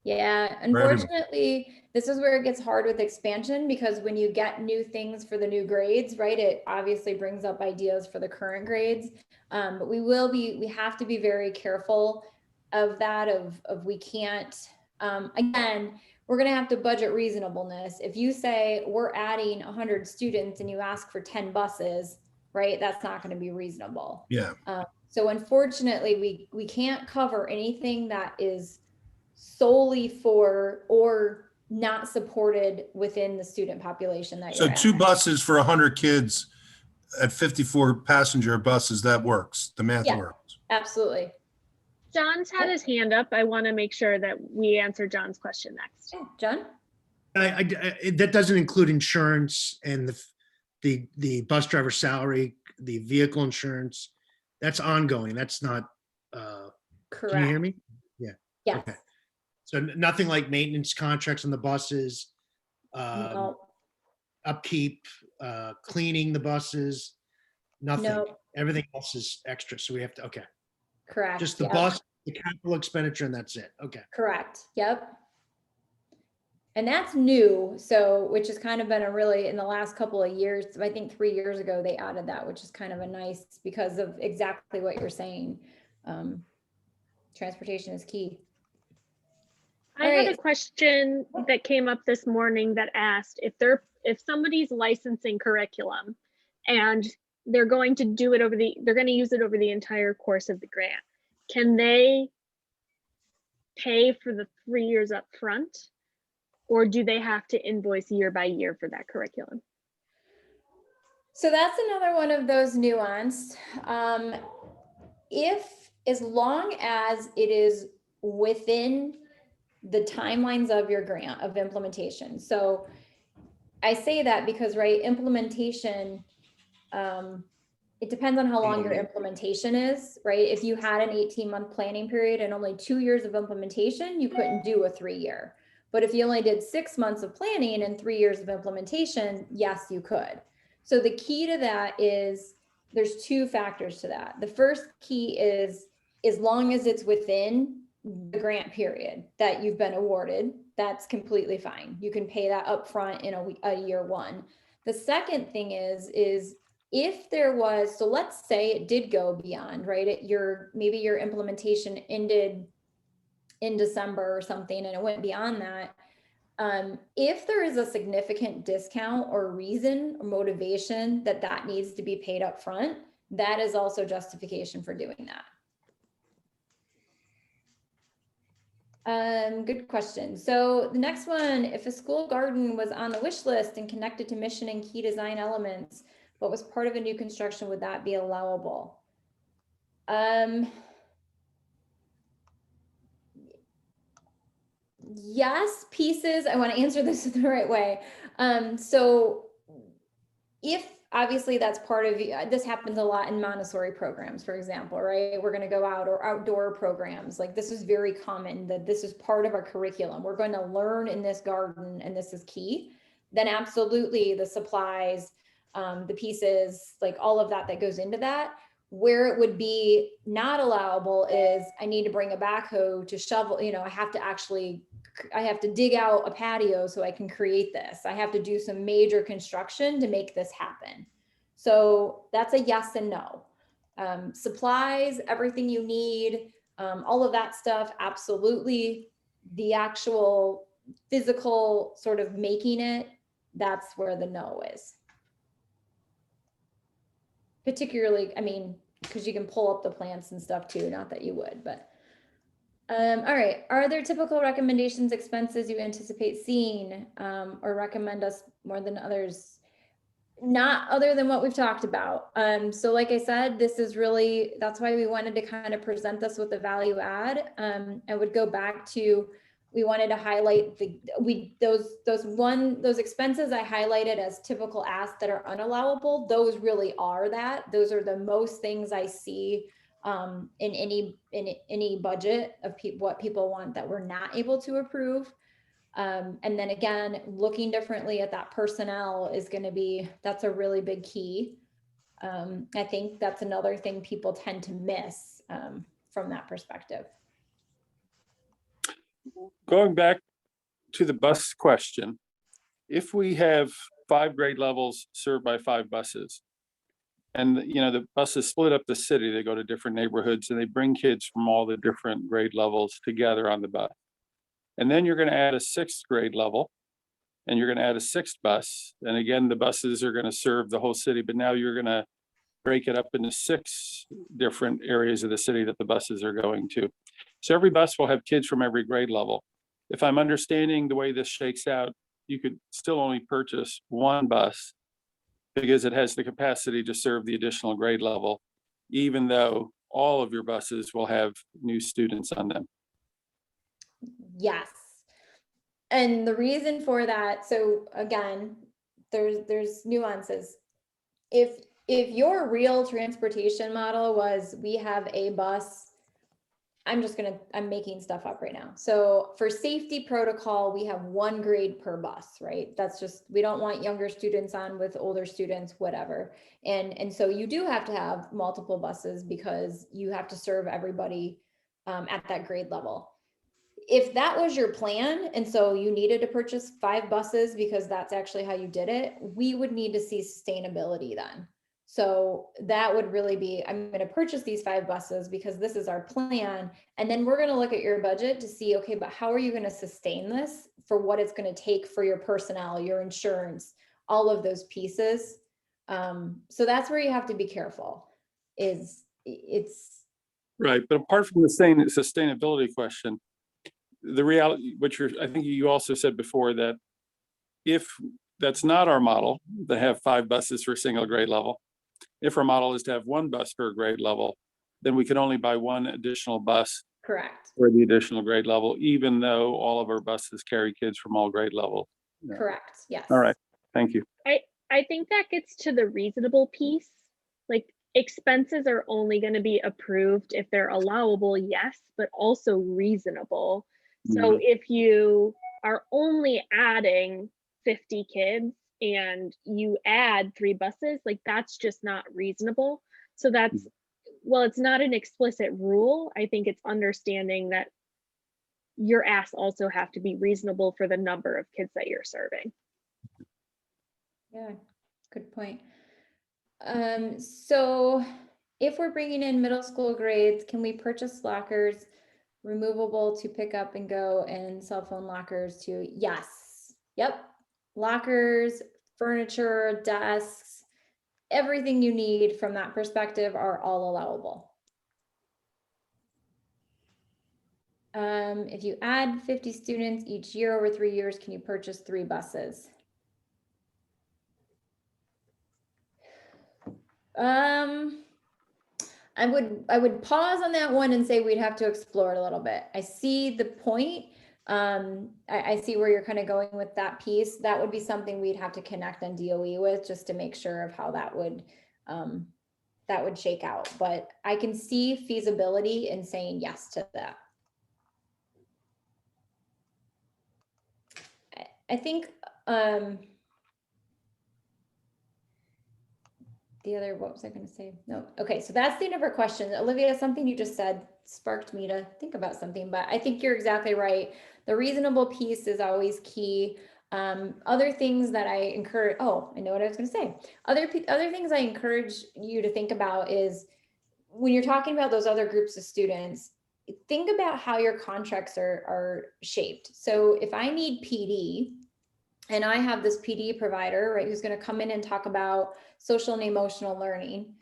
Yeah, unfortunately, this is where it gets hard with expansion, because when you get new things for the new grades, right, it obviously brings up ideas for the current grades. But we have to be very careful of that, of we can't, again, we're going to have to budget reasonableness. If you say we're adding 100 students and you ask for 10 buses, right, that's not going to be reasonable. Yeah. So unfortunately, we can't cover anything that is solely for or not supported within the student population that So you're 2 at. buses for 100 kids at 54 passenger buses, that works. The math Yeah. works. Absolutely. John's had his hand up. I want to make sure that we answer John's question next. Yeah, John? That doesn't include insurance and the bus driver salary, the vehicle insurance. That's ongoing. That's not, Correct. can you hear me? Yes. Okay. So nothing like maintenance contracts on the buses, No, upkeep, cleaning the buses, nothing. no, Everything else is extra. So we have to, okay. correct. Just the Yep. bus, the capital expenditure, and that's it. Okay. Correct. Yep. And that's new. So, which has kind of been a really, in the last couple of years, I think 3 years ago, they added that, which is kind of a nice, because of exactly what you're saying. Transportation is key. I All had right. a question that came up this morning that asked if somebody's licensing curriculum and they're going to do it they're going to use it over the entire course of the grant, can they pay for the 3 years up front, or do they have to invoice year by year for that curriculum? So that's another one of those nuanced. As long as it is within the timelines of your grant of implementation. So I say that because, right, implementation, it depends on how long your implementation is, right? If you had an 18-month planning period and only 2 years of implementation, you couldn't do a 3-year. But if you only did 6 months of planning and 3 years of implementation, yes, you could. So the key to that is there's 2 factors to that. The first key is, as long as it's within the grant period that you've been awarded, that's completely fine. You can pay that upfront in a year 1. The second thing is if there was, so let's say it did go beyond, right? Maybe your implementation ended in December or something and it went beyond that. If there is a significant discount or reason or motivation that needs to be paid up front, that is also justification for doing that. Good question. So the next one, if a school garden was on the wish list and connected to mission and key design elements, but was part of a new construction, would that be allowable? Yes, pieces. I want to answer this the right way. So if obviously that's part of, this happens a lot in Montessori programs, for example, right? We're going to go out, or outdoor programs. Like, this is very common that this is part of our curriculum. We're going to learn in this garden and this is key. Then absolutely the supplies, the pieces, like all of that goes into that. Where it would be not allowable is I need to bring a backhoe to shovel, I have to dig out a patio so I can create this. I have to do some major construction to make this happen. So that's a yes and no. Supplies, everything you need, all of that stuff, absolutely. The actual physical sort of making it, that's where the no is. Particularly, because you can pull up the plants and stuff too, not that you would, but. All right, are there typical recommendations, expenses you anticipate seeing, or recommend us more than others? Not other than what we've talked about. So like I said, that's why we wanted to kind of present this with a value add. I would go back to, we wanted to highlight those expenses I highlighted as typical asks that are unallowable. Those really are that. Those are the most things I see in any budget of what people want that we're not able to approve. And then again, looking differently at that personnel is going to be, that's a really big key. I think that's another thing people tend to miss from that perspective. Going back to the bus question, if we have 5 grade levels served by 5 buses, and the buses split up the city, they go to different neighborhoods and they bring kids from all the different grade levels together on the bus. And then you're going to add a 6th grade level, and you're going to add a 6th bus. And again, the buses are going to serve the whole city, but now you're going to break it up into 6 different areas of the city that the buses are going to. So every bus will have kids from every grade level. If I'm understanding the way this shakes out, you could still only purchase one bus because it has the capacity to serve the additional grade level, even though all of your buses will have new students on them. Yes. And the reason for that, so again, there's nuances. If your real transportation model was we have a bus, I'm making stuff up right now. So for safety protocol, we have 1 grade per bus, right? That's just, we don't want younger students on with older students, whatever. And so you do have to have multiple buses because you have to serve everybody at that grade level. If that was your plan, and so you needed to purchase 5 buses because that's actually how you did it, we would need to see sustainability then. So that would really be, I'm going to purchase these 5 buses because this is our plan. And then we're going to look at your budget to see, okay, but how are you going to sustain this for what it's going to take for your personnel, your insurance, all of those pieces. So that's where you have to be careful, it's Right. But apart from the sustainability question, the reality, which I think you also said before, that if that's not our model, to have 5 buses for a single grade level, if our model is to have 1 bus per grade level, then we can only buy 1 additional bus correct. for the additional grade level, even though all of our buses carry kids from all grade levels. Yeah. Correct. Yes. All right. Thank you. I think that gets to the reasonable piece. Like, expenses are only going to be approved if they're allowable, yes, but also reasonable. So if you are only adding 50 kids and you add 3 buses, like, that's just not reasonable. So that's, well, it's not an explicit rule. I think it's understanding that your asks also have to be reasonable for the number of kids that you're serving. Yeah, good point. So if we're bringing in middle school grades, can we purchase lockers removable to pick up and go, and cell phone lockers too? Yes. Yep. Lockers, furniture, desks, everything you need from that perspective are all allowable. If you add 50 students each year over 3 years, can you purchase 3 buses? I would pause on that one and say we'd have to explore it a little bit. I see the point. I see where you're kind of going with that piece. That would be something we'd have to connect on DOE with, just to make sure of how that would shake out. But I can see feasibility in saying yes to that. I think the other, what was I going to say? No. Okay. So that's the end of our question. Olivia, something you just said sparked me to think about something, but I think you're exactly right. The reasonable piece is always key. Other things that I encourage, I know what I was going to say. Other things I encourage you to think about is when you're talking about those other groups of students, think about how your contracts are shaped. So if I need PD, and I have this PD provider, right, who's going to come in and talk about social and emotional learning.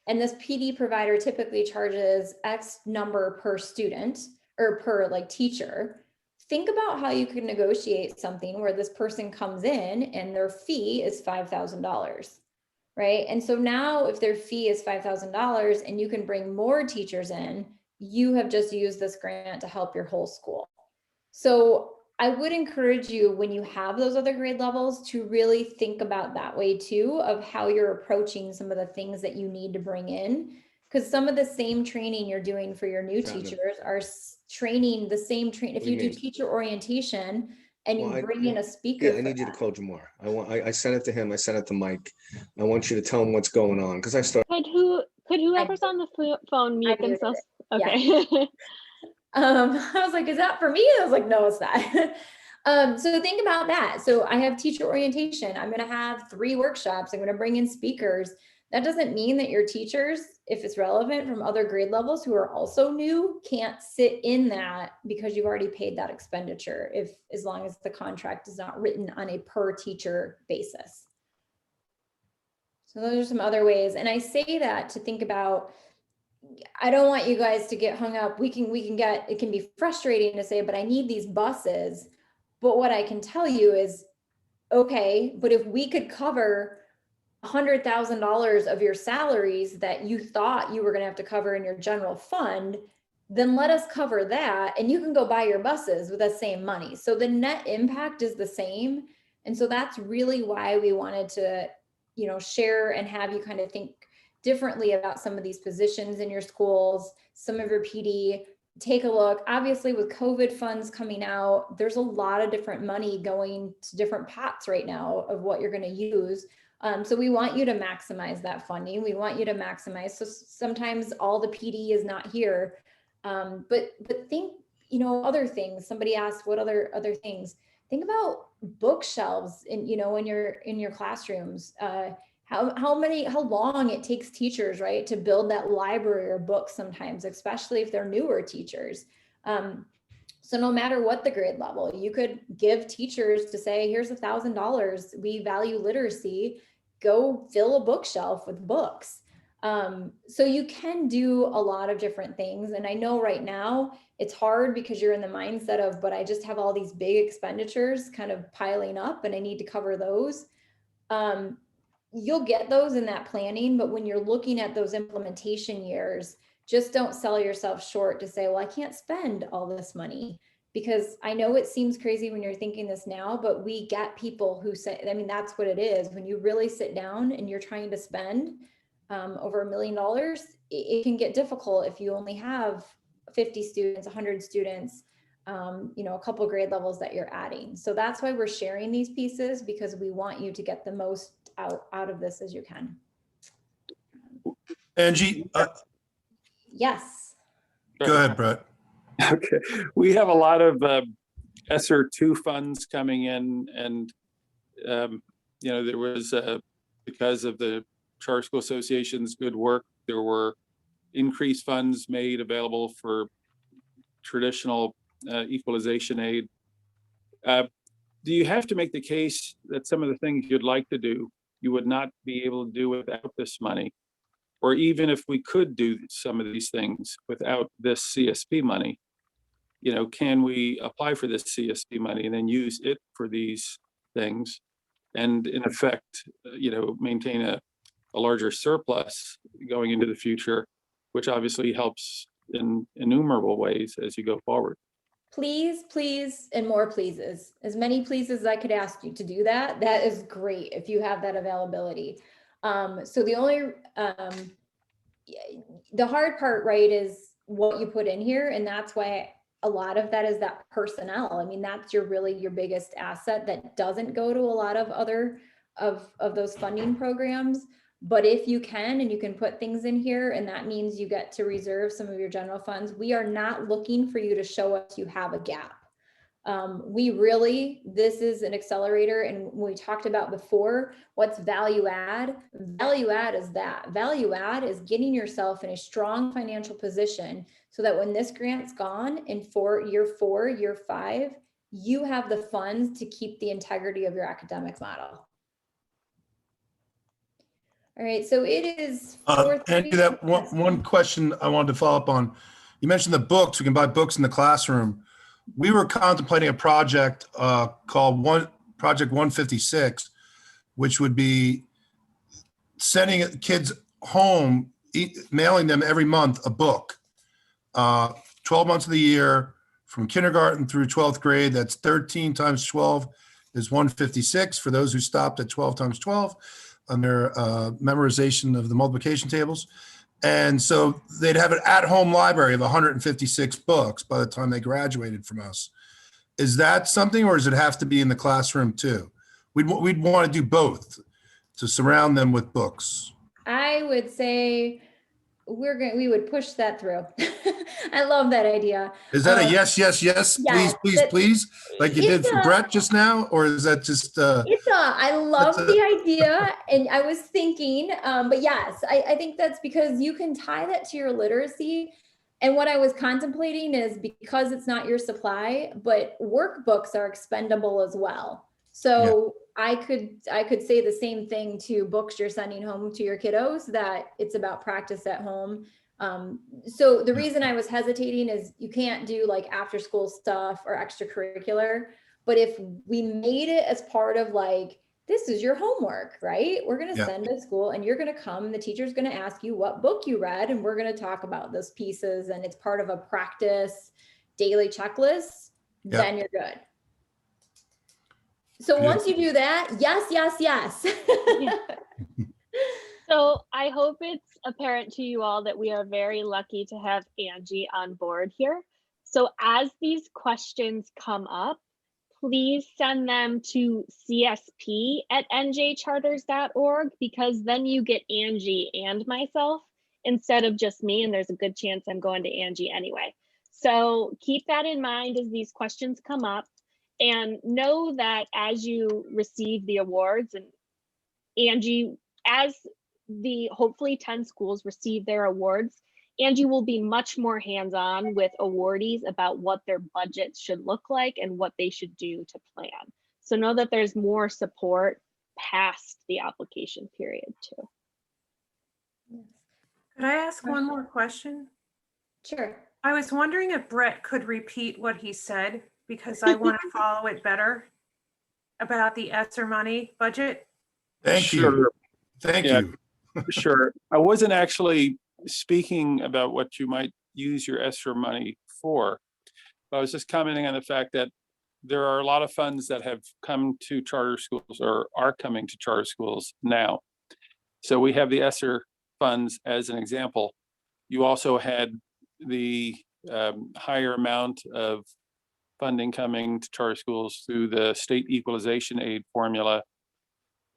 And this PD provider typically charges X number per student or per like teacher. Think about how you could negotiate something where this person comes in and their fee is $5,000, right? And so now if their fee is $5,000 and you can bring more teachers in, you have just used this grant to help your whole school. So I would encourage you, when you have those other grade levels, to really think about that way too, of how you're approaching some of the things that you need to bring in. Because some of the same training you're doing for your new teachers are training the same train. If you do teacher orientation and you bring in a speaker. Yeah, I need you to call Jamar. I sent it to him. I sent it to Mike. I want you to tell him what's going on, because I started. Could whoever's on the phone mute themselves? Okay. Yeah. I was like, is that for me? I was like, no, it's not. So think about that. So I have teacher orientation. I'm going to have 3 workshops. I'm going to bring in speakers. That doesn't mean that your teachers, if it's relevant from other grade levels who are also new, can't sit in that because you've already paid that expenditure, if as long as the contract is not written on a per teacher basis. So those are some other ways. And I say that to think about, I don't want you guys to get hung up. We can get, it can be frustrating to say, but I need these buses. But what I can tell you is, okay, but if we could cover $100,000 of your salaries that you thought you were going to have to cover in your general fund, then let us cover that and you can go buy your buses with that same money. So the net impact is the same. And so that's really why we wanted to, you know, share and have you kind of think differently about some of these positions in your schools, some of your PD. Take a look. Obviously, with COVID funds coming out, there's a lot of different money going to different pots right now of what you're going to use. So we want you to maximize that funding. We want you to maximize. So sometimes all the PD is not here, but think, you know, other things. Somebody asked what other things. Think about bookshelves in, you know, in your classrooms. How long it takes teachers, right, to build that library or books sometimes, especially if they're newer teachers. So no matter what the grade level, you could give teachers to say, here's $1,000. We value literacy. Go fill a bookshelf with books. So you can do a lot of different things. And I know right now it's hard because you're in the mindset of, but I just have all these big expenditures kind of piling up and I need to cover those. You'll get those in that planning, but when you're looking at those implementation years, just don't sell yourself short to say, well, I can't spend all this money, because I know it seems crazy when you're thinking this now, but we get people who say, I mean, that's what it is. When you really sit down and you're trying to spend over $1 million, it can get difficult if you only have 50 students, 100 students, you know, a couple grade levels that you're adding. So that's why we're sharing these pieces, because we want you to get the most out of this as you can. Angie, Yes. go ahead, Brett. Okay, we have a lot of ESSER 2 funds coming in, and you know, there was because of the Charter School Association's good work, there were increased funds made available for traditional equalization aid. Do you have to make the case that some of the things you'd like to do, you would not be able to do without this money? Or even if we could do some of these things without this CSP money, you know, can we apply for this CSP money and then use it for these things, and in effect, you know, maintain a larger surplus going into the future, which obviously helps in innumerable ways as you go forward? Please, please, and more pleases. As many pleases as I could ask you to do that. That is great if you have that availability. So the only, the hard part, right, is what you put in here. And that's why a lot of that is that personnel. I mean, that's really your biggest asset that doesn't go to a lot of other of those funding programs. But if you can, and you can put things in here, and that means you get to reserve some of your general funds, we are not looking for you to show us you have a gap. This is an accelerator. And we talked about before, what's value add? Value add is that. Value add is getting yourself in a strong financial position so that when this grant's gone in year 4, year 5, you have the funds to keep the integrity of your academic model. All right, so it is. Andy, that one question I wanted to follow up on. You mentioned the books. We can buy books in the classroom. We were contemplating a project called Project 156, which would be sending kids home, mailing them every month a book, 12 months of the year, from kindergarten through 12th grade. That's 13 times 12 is 156 for those who stopped at 12 times 12 on their memorization of the multiplication tables. And so they'd have an at-home library of 156 books by the time they graduated from us. Is that something, or does it have to be in the classroom too? We'd want to do both, to surround them with books. I would say we would push that through. I love that idea. Is that a yes, yes, yes, please, yes, please, that- please, like you did it's for a- Brett just now? Or is that just, I love That's the idea, and I was thinking, but yes, I think that's because you can tie that to your literacy. And what I was contemplating is, because it's not your supply, but workbooks are expendable as well. So I could say the same thing to books you're sending home to your kiddos, that it's about practice at home. So the reason I was hesitating is you can't do like after school stuff or extracurricular. But if we made it as part of like, this is your homework, right? We're going to Yeah. send to school and you're going to come, the teacher's going to ask you what book you read, and we're going to talk about those pieces, and it's part of a practice daily checklist, Yeah. then you're good. So Yeah. once you do that, yes, yes, yes. So I hope it's apparent to you all that we are very lucky to have Angie on board here. So as these questions come up, please send them to csp@njcharters.org, because then you get Angie and myself instead of just me, and there's a good chance I'm going to Angie anyway. So keep that in mind as these questions come up, and know that as you receive the awards, and Angie, as the hopefully 10 schools receive their awards, Angie will be much more hands-on with awardees about what their budgets should look like and what they should do to plan. So know that there's more support past the application period too. Could I ask one more question? Sure. I was wondering if Brett could repeat what he said, because I want to follow it better, about the ESSER money budget. thank you, Sure. thank Yeah. you. Sure. I wasn't actually speaking about what you might use your ESSER money for. I was just commenting on the fact that there are a lot of funds that have come to charter schools or are coming to charter schools now. So we have the ESSER funds as an example. You also had the higher amount of funding coming to charter schools through the state equalization aid formula.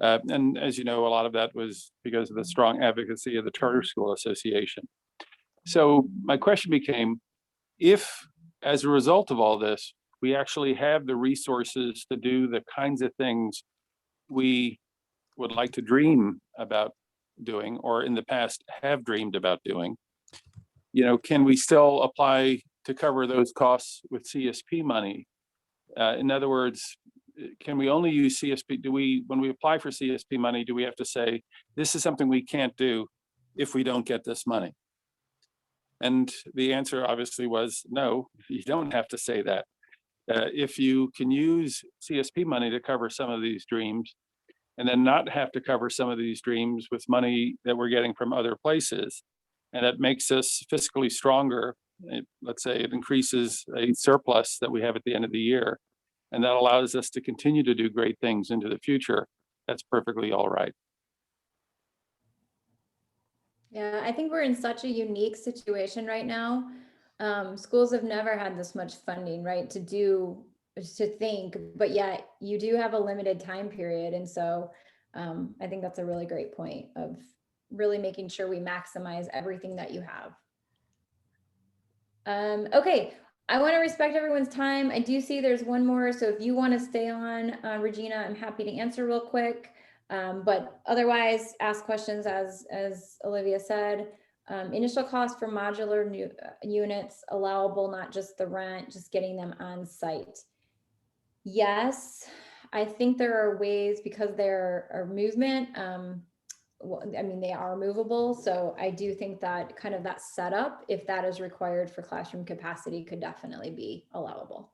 And as you know, a lot of that was because of the strong advocacy of the Charter School Association. So my question became, if as a result of all this, we actually have the resources to do the kinds of things we would like to dream about doing, or in the past have dreamed about doing, can we still apply to cover those costs with CSP money? In other words, can we only use CSP? When we apply for CSP money, do we have to say, this is something we can't do if we don't get this money? And the answer obviously was no, you don't have to say that. If you can use CSP money to cover some of these dreams, and then not have to cover some of these dreams with money that we're getting from other places, and that makes us fiscally stronger, let's say it increases a surplus that we have at the end of the year, and that allows us to continue to do great things into the future, that's perfectly all right. Yeah, I think we're in such a unique situation right now. Schools have never had this much funding, right? To think, but yet you do have a limited time period. And so I think that's a really great point of really making sure we maximize everything that you have. Okay, I want to respect everyone's time. I do see there's one more. So if you want to stay on, Regina, I'm happy to answer real quick. But otherwise, ask questions as Olivia said. Initial cost for modular units allowable, not just the rent, just getting them on site. Yes, I think there are ways, because there are movement. I mean, they are movable. So I do think that kind of that setup, if that is required for classroom capacity, could definitely be allowable.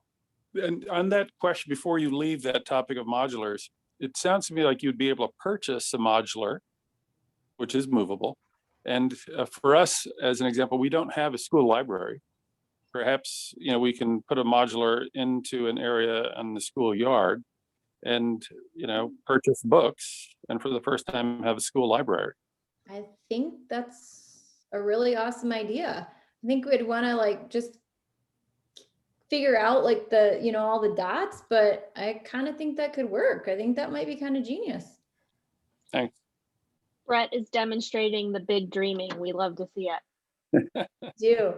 And on that question, before you leave that topic of modulars, it sounds to me like you'd be able to purchase a modular, which is movable. And for us, as an example, we don't have a school library. Perhaps, we can put a modular into an area on the schoolyard and, purchase books, and for the first time have a school library. I think that's a really awesome idea. I think we'd want to just figure out all the dots, but I kind of think that could work. I think that might be kind of genius. Thanks. Brett is demonstrating the big dreaming. We love to see it. Do.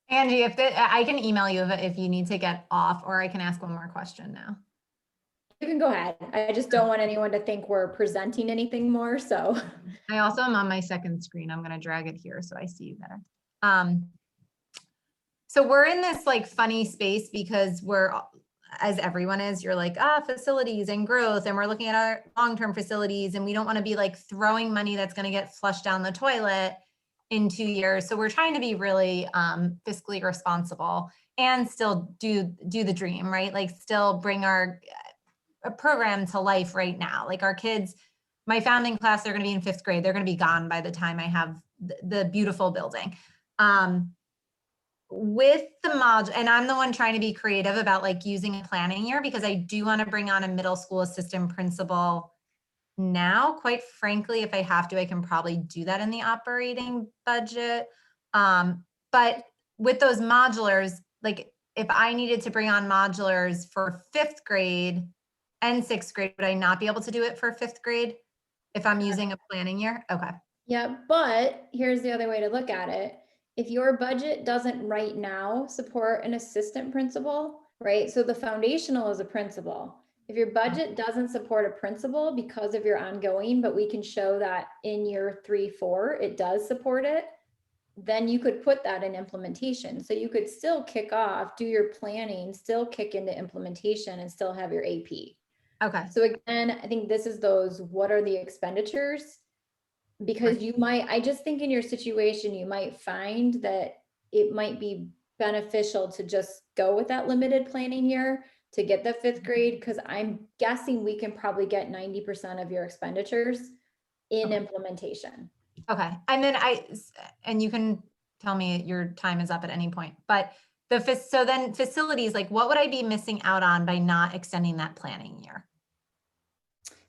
Angie, I can email you if you need to get off, or I can ask one more question now. You can go ahead. I just don't want anyone to think we're presenting anything more, so. I also am on my second screen. I'm gonna drag it here so I see you better. So we're in this like funny space because as everyone is, you're like, facilities and growth, and we're looking at our long-term facilities, and we don't want to be like throwing money that's going to get flushed down the toilet in 2 years. So we're trying to be really fiscally responsible and still do the dream, right? Like still bring our program to life right now. Like our kids, my founding class, they're going to be in 5th grade. They're going to be gone by the time I have the beautiful building. With the module, and I'm the one trying to be creative about like using a planning year, because I do want to bring on a middle school assistant principal now. Quite frankly, if I have to, I can probably do that in the operating budget. But with those modulars, like if I needed to bring on modulars for 5th grade and 6th grade, would I not be able to do it for 5th grade if I'm using a planning year? Okay. Yeah, but here's the other way to look at it. If your budget doesn't right now support an assistant principal, right? So the foundational is a principal. If your budget doesn't support a principal because of your ongoing, but we can show that in year 3, 4, it does support it, then you could put that in implementation. So you could still kick off, do your planning, still kick into implementation and still have your AP. Okay. So again, I think this is those, what are the expenditures? Because you might, I just think in your situation, you might find that it might be beneficial to just go with that limited planning year to get the 5th grade, because I'm guessing we can probably get 90% of your expenditures in implementation. Okay. And then and you can tell me your time is up at any point, but so then facilities, like what would I be missing out on by not extending that planning year?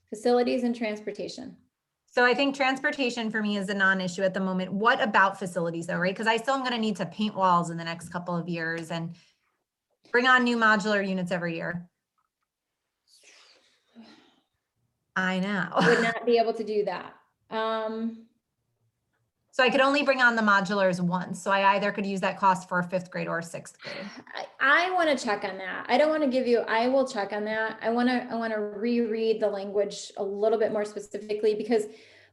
Facilities and transportation. So I think transportation for me is a non-issue at the moment. What about facilities though, right? Because I still am going to need to paint walls in the next couple of years and bring on new modular units every year. I know. Would not be able to do that. So I could only bring on the modulars once. So I either could use that cost for a 5th grade or a 6th grade. I want to check on that. I don't want to give you, I will check on that. I want to reread the language a little bit more specifically, because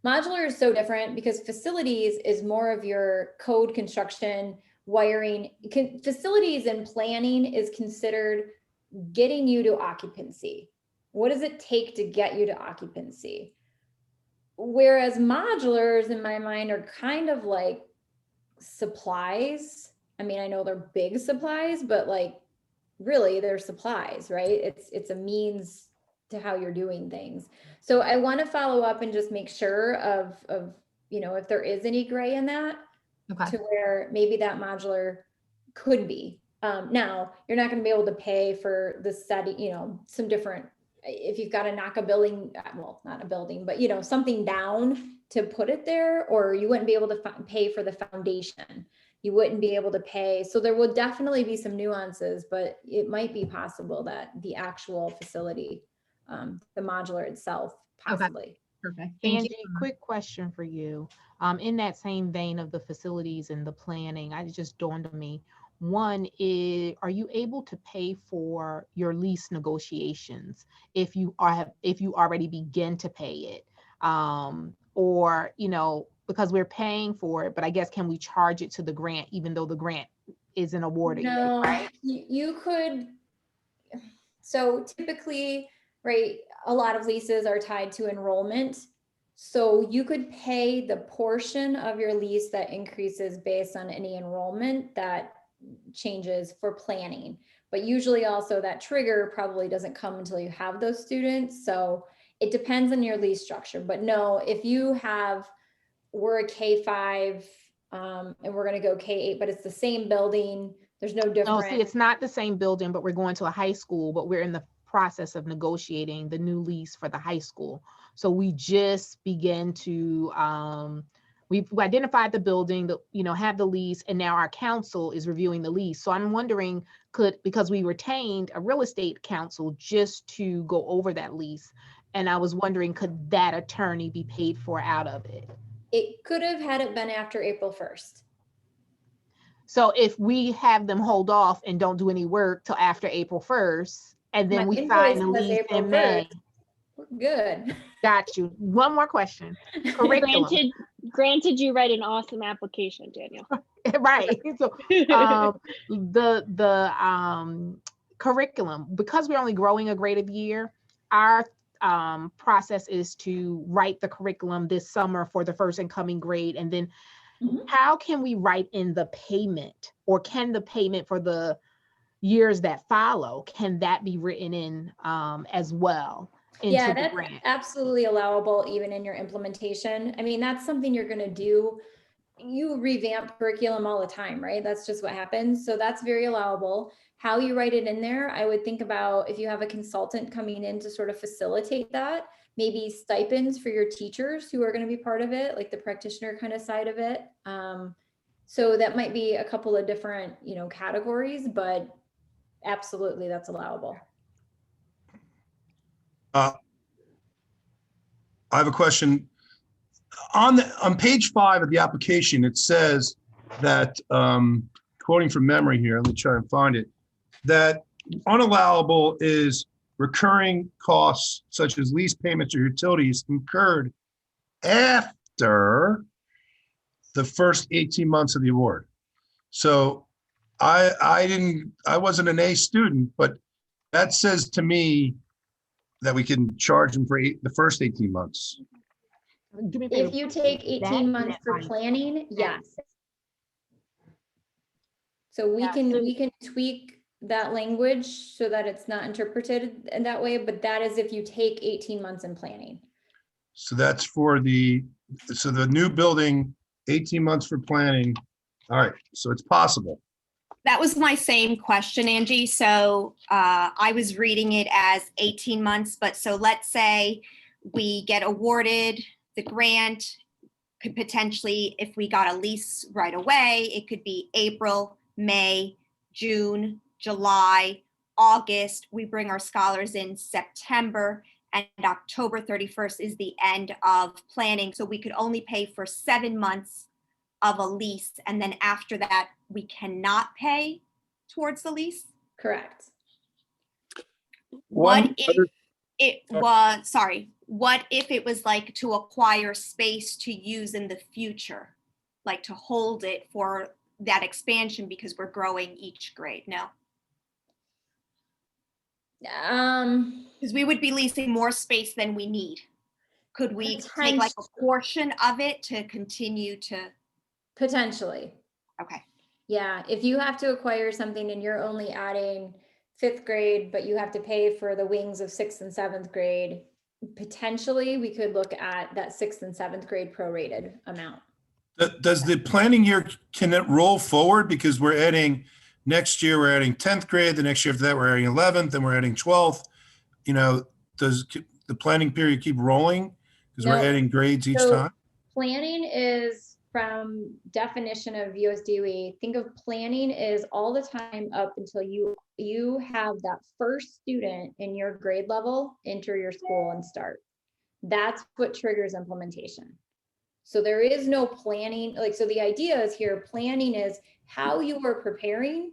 modular is so different, because facilities is more of your code, construction, wiring. Facilities and planning is considered getting you to occupancy. What does it take to get you to occupancy? Whereas modulars in my mind are kind of like supplies. I mean, I know they're big supplies, but like really they're supplies, right? It's a means to how you're doing things. So I want to follow up and just make sure of if there is any gray in that, Okay. to where maybe that modular could be. Now you're not going to be able to pay for the study, some different, if you've got to knock a building, well, not a building, but something down to put it there, or you wouldn't be able to pay for the foundation. You wouldn't be able to pay. So there will definitely be some nuances, but it might be possible that the actual facility, the modular itself, possibly. Okay. Perfect. Thank Angie, you. quick question for you. In that same vein of the facilities and the planning, it just dawned on me. One is, are you able to pay for your lease negotiations if you already begin to pay it? Or, because we're paying for it, but I guess, can we charge it to the grant even though the grant isn't awarded yet, No, right? you could. So typically, right, a lot of leases are tied to enrollment. So you could pay the portion of your lease that increases based on any enrollment that changes for planning. But usually also that trigger probably doesn't come until you have those students. So it depends on your lease structure. But no, if we're a K-5 and we're going to go K-8, but it's the same building, there's no difference. No, see, it's not the same building, but we're going to a high school, but we're in the process of negotiating the new lease for the high school. So we just begin to, we've identified the building, have the lease, and now our council is reviewing the lease. So I'm wondering, because we retained a real estate counsel just to go over that lease. And I was wondering, could that attorney be paid for out of it? It could have had it been after April 1st. So if we have them hold off and don't do any work till after April 1st, and then My we invoice sign the says lease April in May. 1st. We're good. Got you. One more question. Curriculum. Granted, you write an awesome application, Daniel. Right. So the curriculum, because we're only growing a grade a year, our process is to write the curriculum this summer for the first incoming grade. And then how can we write in the payment, or can the payment for the years that follow, can that be written in as well into Yeah, the that's grant? absolutely allowable even in your implementation. I mean, that's something you're going to do. You revamp curriculum all the time, right? That's just what happens. So that's very allowable. How you write it in there, I would think about if you have a consultant coming in to sort of facilitate that, maybe stipends for your teachers who are going to be part of it, like the practitioner kind of side of it. So that might be a couple of different, categories, but absolutely that's allowable. I have a question. On page 5 of the application, it says that, quoting from memory here, let me try and find it, that unallowable is recurring costs such as lease payments or utilities incurred after the first 18 months of the award. So I wasn't an A student, but that says to me that we can charge them for the first 18 months. If you take 18 months for planning, yes. So we can tweak that language so that it's not interpreted in that way, but that is if you take 18 months in planning. So that's for the new building, 18 months for planning. All right, so it's possible. That was my same question, Angie. So I was reading it as 18 months, but so let's say we get awarded the grant, could potentially, if we got a lease right away, it could be April, May, June, July, August. We bring our scholars in September, and October 31st is the end of planning. So we could only pay for 7 months of a lease, and then after that, we cannot pay towards the lease? Correct. What if it was, what if it was like to acquire space to use in the future, like to hold it for that expansion because we're growing each grade? No. Because we would be leasing more space than we need. Could we take like a portion of it to continue to? Potentially. Okay. Yeah, if you have to acquire something and you're only adding 5th grade, but you have to pay for the wings of 6th and 7th grade, potentially we could look at that 6th and 7th grade prorated amount. Does the planning year, can it roll forward? Because we're adding, next year we're adding 10th grade, the next year after that we're adding 11th, then we're adding 12th. Does the planning period keep rolling? Because we're adding grades each time? Planning is, from definition of USDOE, think of planning is all the time up until you have that first student in your grade level enter your school and start. That's what triggers implementation. So there is no planning, so the idea is here, planning is how you are preparing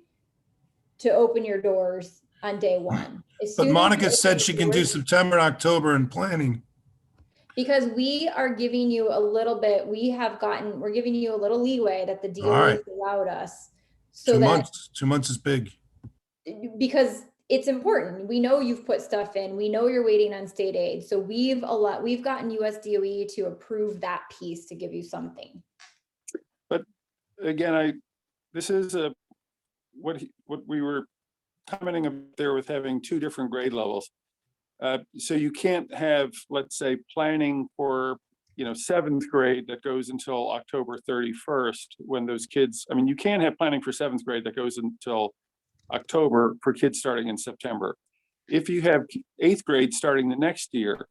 to open your doors on day 1. But Monica said she can do September and October in planning. Because we are giving you a little bit, we're giving you a little leeway that the DOE has allowed us. So 2 months is big. Because it's important. We know you've put stuff in, we know you're waiting on state aid. So we've gotten USDOE to approve that piece to give you something. But again, this is what we were commenting up there with having 2 different grade levels. So you can't have, let's say, planning for 7th grade that goes until October 31st when those kids, you can have planning for 7th grade that goes until October for kids starting in September. If you have 8th grade starting the next year,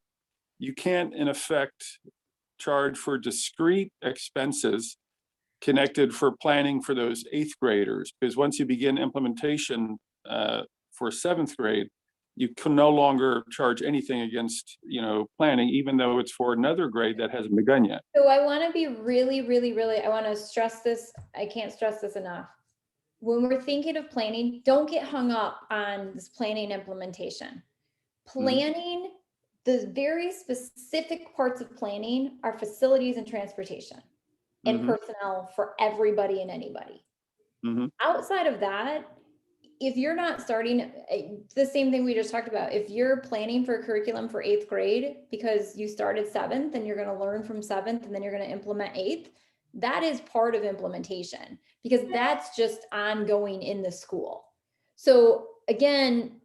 you can't in effect charge for discrete expenses connected for planning for those 8th graders, because once you begin implementation for 7th grade, you can no longer charge anything against, planning, even though it's for another grade that hasn't begun yet. So I want to be really, really, really, I want to stress this. I can't stress this enough. when we're thinking of planning, don't get hung up on this planning implementation. Planning, the very specific parts of planning are facilities and transportation and personnel for everybody and anybody. Outside of that, if you're not starting, the same thing we just talked about, if you're planning for a curriculum for 8th grade because you started 7th and you're going to learn from 7th and then you're going to implement 8th, that is part of implementation because that's just ongoing in the school. So again,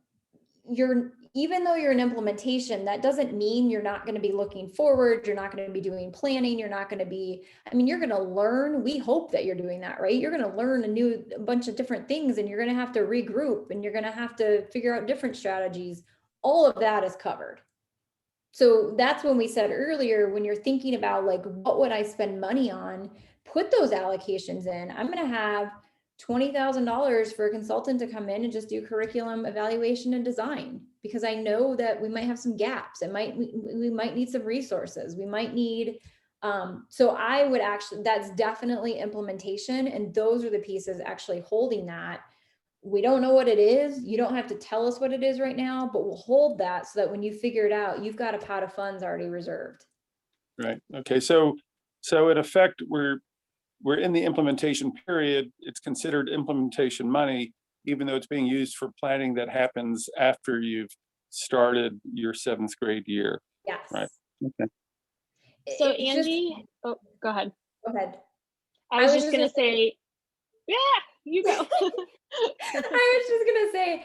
even though you're in implementation, that doesn't mean you're not going to be looking forward. You're not going to be doing planning. You're not going to be, I mean, you're going to learn. We hope that you're doing that, right? You're going to learn a bunch of different things and you're going to have to regroup and you're going to have to figure out different strategies. All of that is covered. So that's when we said earlier, when you're thinking about like, what would I spend money on? Put those allocations in. I'm going to have $20,000 for a consultant to come in and just do curriculum evaluation and design, because I know that we might have some gaps. We might need some resources. We might need, so I would actually, that's definitely implementation. And those are the pieces actually holding that. We don't know what it is. You don't have to tell us what it is right now, but we'll hold that so that when you figure it out, you've got a pot of funds already reserved. Right. Okay. So in effect, we're in the implementation period. It's considered implementation money, even though it's being used for planning that happens after you've started your 7th grade year. Yes. Right. Okay. So Angie, oh, go ahead. Go ahead. I was just going to say, yeah, you go. I was just going to say,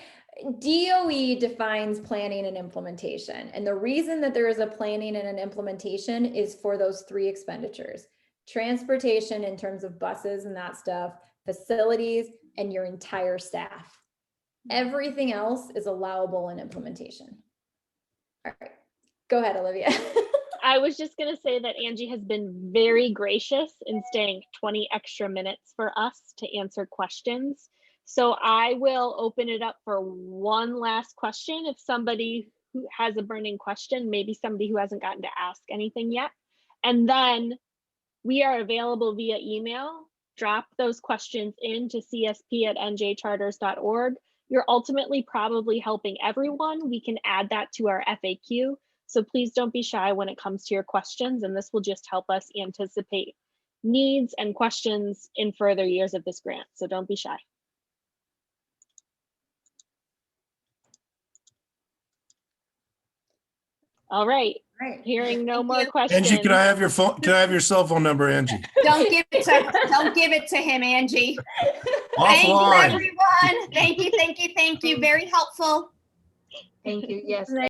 DOE defines planning and implementation. And the reason that there is a planning and an implementation is for those 3 expenditures: transportation in terms of buses and that stuff, facilities, and your entire staff. Everything else is allowable in implementation. All right, go ahead, Olivia. I was just going to say that Angie has been very gracious in staying 20 extra minutes for us to answer questions. So I will open it up for one last question. If somebody who has a burning question, maybe somebody who hasn't gotten to ask anything yet. And then we are available via email. Drop those questions into csp@njcharters.org. You're ultimately probably helping everyone. We can add that to our FAQ. So please don't be shy when it comes to your questions, and this will just help us anticipate needs and questions in further years of this grant. So don't be shy. All right. Hearing no more questions. Angie, can I have your phone? Can I have your cell phone number, Angie? Don't give it to him, Angie. Thank you, Offline. everyone. Thank you. Very helpful. Thank you. Yes.